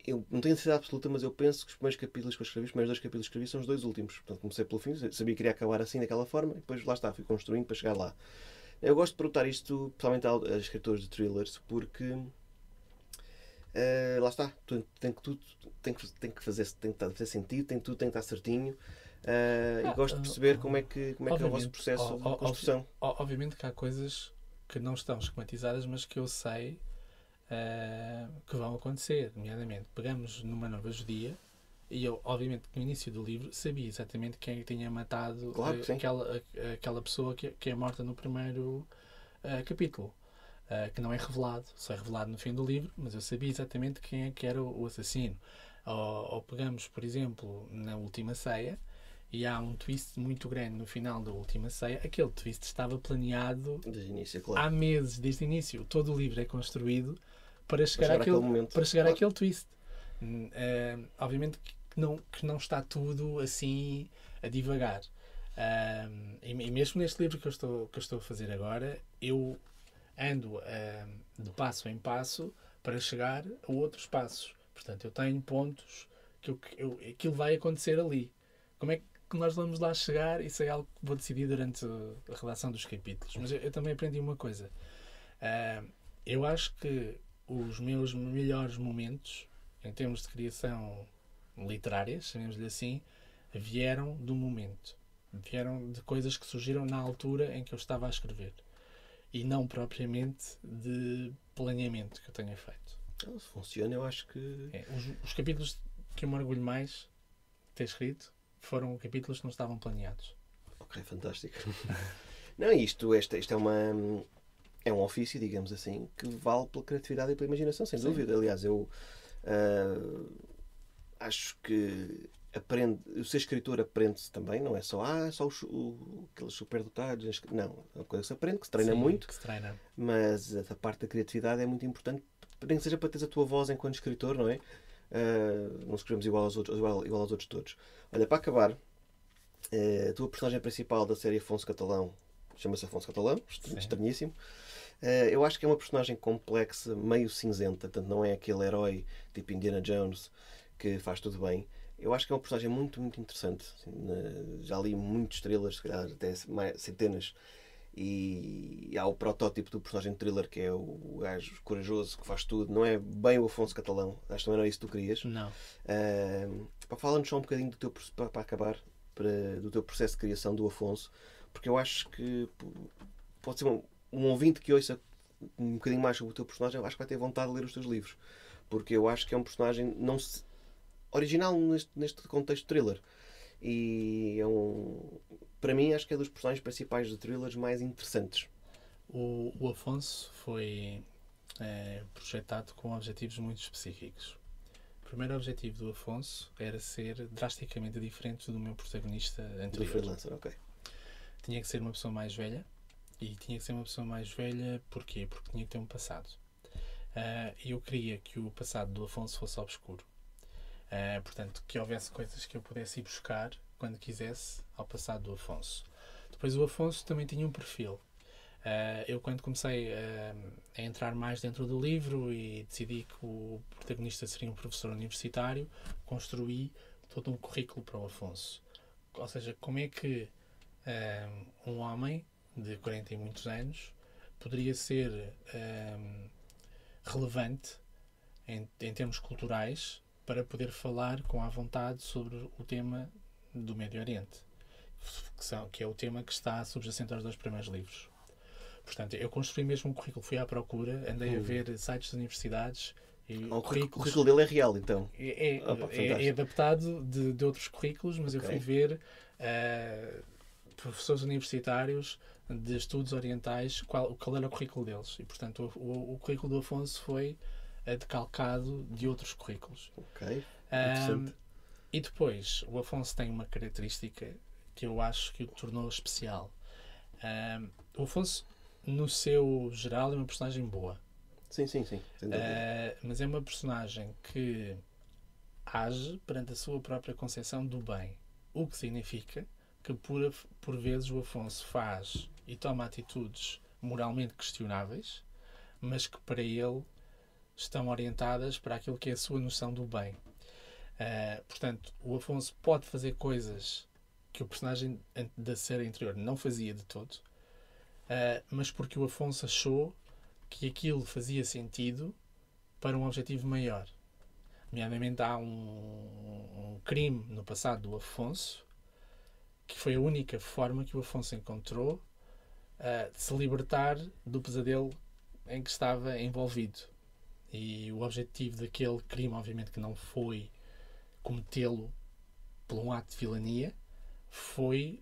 Eu não tenho certeza absoluta, mas eu penso que os primeiros capítulos que eu escrevi, os primeiros 2 capítulos que escrevi, são os 2 últimos. Portanto, comecei pelo fim, sabia que queria acabar assim, daquela forma, e depois lá está, fui construindo para chegar lá. Eu gosto de perguntar isto, principalmente a escritores de thrillers, porque lá está, tem que fazer sentido, tudo tem que estar certinho. E gosto de perceber como é que é o vosso processo de construção. Obviamente que há coisas que não estão esquematizadas, mas que eu sei que vão acontecer. Nomeadamente, pegamos numa nova judia e eu, obviamente, no início do livro sabia exatamente quem é que tinha matado aquela pessoa que é morta no primeiro capítulo, que não é revelado, só é revelado no fim do livro, mas eu sabia exatamente quem é que era o assassino. Ou pegamos, por exemplo, na Última Ceia, e há um twist muito grande no final da Última Ceia. Aquele twist estava planeado desde o início, claro. Há meses, desde o início. Todo o livro é construído para chegar àquele twist. Obviamente que não está tudo assim a divagar. E mesmo neste livro que eu estou a fazer agora, eu ando de passo em passo para chegar a outros passos. Portanto, eu tenho pontos que aquilo vai acontecer ali. Como é que nós vamos lá chegar? Isso é algo que vou decidir durante a redação dos capítulos. Mas eu também aprendi uma coisa. Eu acho que os meus melhores momentos, em termos de criação literária, chamemos-lhe assim, vieram do momento. Vieram de coisas que surgiram na altura em que eu estava a escrever. E não propriamente de planeamento que eu tenha feito. Se funciona, eu acho que... Os capítulos que eu me orgulho mais de ter escrito foram capítulos que não estavam planeados. Ok, fantástico. Não, isto é um ofício, digamos assim, que vale pela criatividade e pela imaginação, sem dúvida. Aliás, eu acho que o ser escritor aprende-se também, não é só aqueles superdotados. Não, é uma coisa que se aprende, que se treina muito. Que se treina. Mas a parte da criatividade é muito importante, nem que seja para teres a tua voz enquanto escritor, não é? Não escrevemos igual aos outros todos. Olha, para acabar, a tua personagem principal da série Afonso Catalão chama-se Afonso Catalão, estranhíssimo. Eu acho que é uma personagem complexa, meio cinzenta, portanto não é aquele herói tipo Indiana Jones que faz tudo bem. Eu acho que é uma personagem muito, muito interessante. Já li muitas estrelas, se calhar até centenas. E há o protótipo do personagem de thriller, que é o gajo corajoso que faz tudo. Não é bem o Afonso Catalão. Acho que também não é isso que tu querias. Não. Fala-nos só um bocadinho do teu, para acabar, do teu processo de criação do Afonso, porque eu acho que pode ser um ouvinte que ouça um bocadinho mais sobre o teu personagem. Eu acho que vai ter vontade de ler os teus livros, porque eu acho que é um personagem original neste contexto de thriller. E para mim, acho que é dos personagens principais de thrillers mais interessantes. O Afonso foi projetado com objetivos muito específicos. O primeiro objetivo do Afonso era ser drasticamente diferente do meu protagonista anterior. Do freelancer, ok. Tinha que ser uma pessoa mais velha. E tinha que ser uma pessoa mais velha, porquê? Porque tinha que ter um passado. E eu queria que o passado do Afonso fosse obscuro. Portanto, que houvesse coisas que eu pudesse ir buscar quando quisesse ao passado do Afonso. Depois o Afonso também tinha um perfil. Eu quando comecei a entrar mais dentro do livro e decidi que o protagonista seria um professor universitário, construí todo um currículo para o Afonso. Ou seja, como é que um homem de 40 e muitos anos poderia ser relevante em termos culturais para poder falar com à vontade sobre o tema do Médio Oriente, que é o tema que está subjacente aos 2 primeiros livros. Portanto, eu construí mesmo um currículo, fui à procura, andei a ver sites de universidades. E o currículo dele é real, então? É adaptado de outros currículos, mas eu fui ver professores universitários de estudos orientais, qual era o currículo deles. E, portanto, o currículo do Afonso foi decalcado de outros currículos. Ok, e depois, o Afonso tem uma característica que eu acho que o tornou especial. O Afonso, no seu geral, é uma personagem boa. Sim. Mas é uma personagem que age perante a sua própria concepção do bem. O que significa que, por vezes, o Afonso faz e toma atitudes moralmente questionáveis, mas que para ele estão orientadas para aquilo que é a sua noção do bem. Portanto, o Afonso pode fazer coisas que o personagem da série anterior não fazia de todo, mas porque o Afonso achou que aquilo fazia sentido para um objetivo maior. Nomeadamente, há um crime no passado do Afonso que foi a única forma que o Afonso encontrou de se libertar do pesadelo em que estava envolvido. E o objetivo daquele crime, obviamente, que não foi cometê-lo por um ato de vilania, foi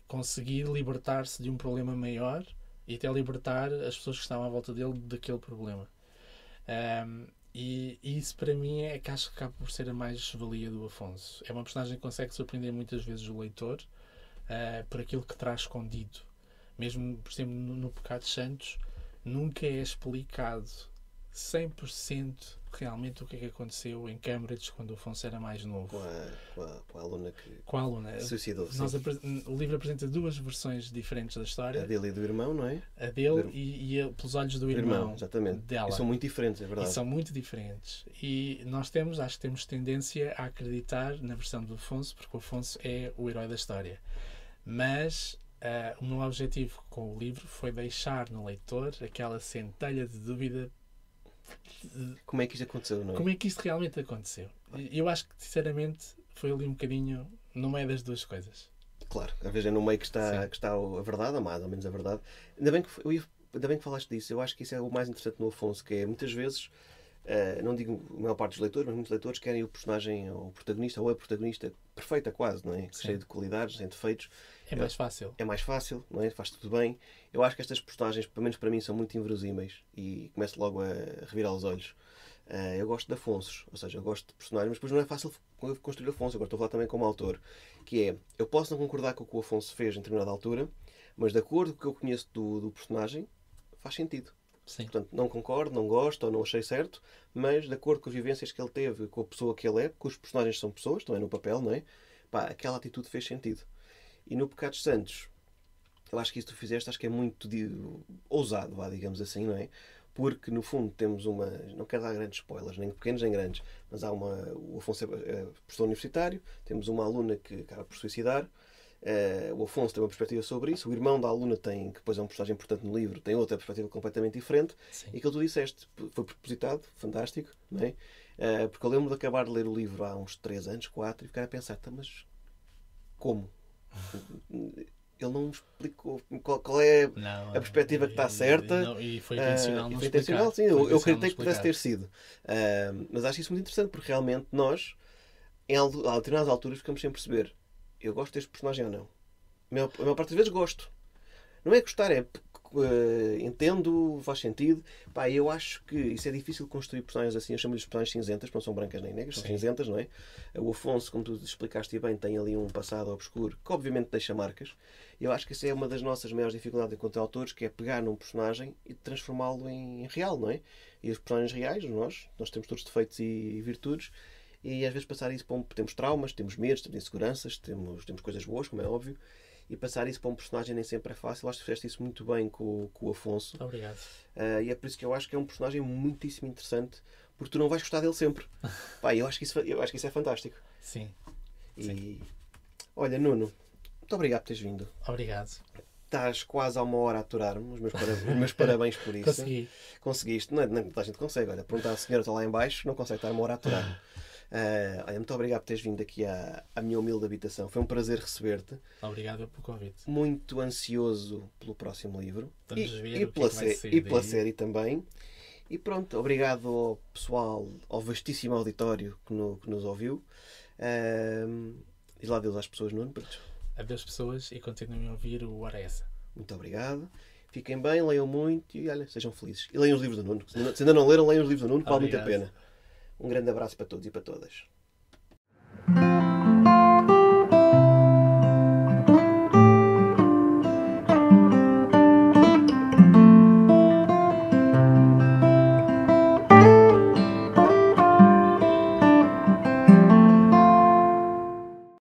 conseguir libertar-se de um problema maior e até libertar as pessoas que estavam à volta dele daquele problema. E isso, para mim, é que acho que acaba por ser a mais-valia do Afonso. É uma personagem que consegue surpreender muitas vezes o leitor por aquilo que traz escondido. Mesmo, por exemplo, no Pecados Santos, nunca é explicado 100% realmente o que é que aconteceu em Cambridge quando o Afonso era mais novo. Com a aluna que com a aluna. Suicidou-se. O livro apresenta 2 versões diferentes da história. A dele e do irmão, não é? A dele e pelos olhos do irmão. Exatamente. Dela. E são muito diferentes, é verdade. E são muito diferentes. E nós acho que temos tendência a acreditar na versão do Afonso, porque o Afonso é o herói da história. Mas o meu objetivo com o livro foi deixar no leitor aquela centelha de dúvida. Como é que isto aconteceu, não é? Como é que isto realmente aconteceu? Eu acho que, sinceramente, foi ali um bocadinho no meio das 2 coisas. Claro, às vezes é no meio que está a verdade, a mais ou menos a verdade. Ainda bem que falaste disso. Eu acho que isso é o mais interessante no Afonso, que é, muitas vezes, não digo a maior parte dos leitores, mas muitos leitores querem o personagem, ou o protagonista, ou a protagonista perfeita quase, não é? Cheio de qualidades, sem defeitos. É mais fácil. É mais fácil, não é? Faz tudo bem. Eu acho que estas personagens, pelo menos para mim, são muito inverosímeis e começo logo a revirar os olhos. Eu gosto de Afonsos, ou seja, eu gosto de personagens, mas depois não é fácil construir Afonso. Agora estou a falar também como autor, que é, eu posso não concordar com o que o Afonso fez em determinada altura, mas de acordo com o que eu conheço do personagem, faz sentido. Sim. Portanto, não concordo, não gosto ou não achei certo, mas de acordo com as vivências que ele teve, com a pessoa que ele é, porque os personagens são pessoas, estão aí no papel, não é? Aquela atitude fez sentido. E no Pecados Santos, eu acho que isso que tu fizeste, acho que é muito ousado, digamos assim, não é? Porque, no fundo, temos uma... Não quero dar grandes spoilers, nem pequenos nem grandes, mas há o Afonso é professor universitário, temos uma aluna que acaba por suicidar, o Afonso tem uma perspectiva sobre isso, o irmão da aluna tem, que depois é um personagem importante no livro, tem outra perspectiva completamente diferente. Sim. E aquilo que tu disseste foi propositado, fantástico, não é? Porque eu lembro de acabar de ler o livro há uns 3 anos, 4, e ficar a pensar, mas como? Ele não me explicou qual é a perspectiva que está certa. E foi intencional não foi explicar. Intencional, sim, eu acreditei que pudesse ter sido. Mas acho isso muito interessante, porque realmente nós, a determinadas alturas, ficamos sem perceber. Eu gosto deste personagem ou não? A maior parte das vezes gosto. Não é gostar, é entendo, faz sentido. Eu acho que isso é difícil construir personagens assim. Eu chamo-lhes personagens cinzentas, não são brancas nem negras, são cinzentas, não é? O Afonso, como tu explicaste bem, tem ali um passado obscuro que obviamente deixa marcas. Eu acho que essa é uma das nossas maiores dificuldades enquanto autores, que é pegar num personagem e transformá-lo em real, não é? E os personagens reais, nós temos todos defeitos e virtudes, e às vezes passar isso para temos traumas, temos medos, temos inseguranças, temos coisas boas, como é óbvio, e passar isso para um personagem nem sempre é fácil. Acho que fizeste isso muito bem com o Afonso. Obrigado. E é por isso que eu acho que é um personagem muitíssimo interessante, porque tu não vais gostar dele sempre. Eu acho que isso é fantástico. Sim. E olha, Nuno, muito obrigado por teres vindo. Obrigado. Estás quase há 1 hora a aturar-me. Os meus parabéns por isso. Consegui. Conseguiste. Não toda a gente consegue. Olha, perguntar à senhora, está lá em baixo, não consegue estar 1 hora a aturar-me. Olha, muito obrigado por teres vindo aqui à minha humilde habitação. Foi um prazer receber-te. Obrigado pelo convite. Muito ansioso pelo próximo livro. Vamos ver E pela série também. E pronto, obrigado ao pessoal, ao vastíssimo auditório que nos ouviu. Diz lá adeus às pessoas, Nuno. Adeus, pessoas, e continuem a ouvir o Hora Essa. Muito obrigado. Fiquem bem, leiam muito e olha, sejam felizes. E leiam os livros do Nuno. Se ainda não leram, leiam os livros do Nuno, que vale muito a pena. Um grande abraço para todos e para todas.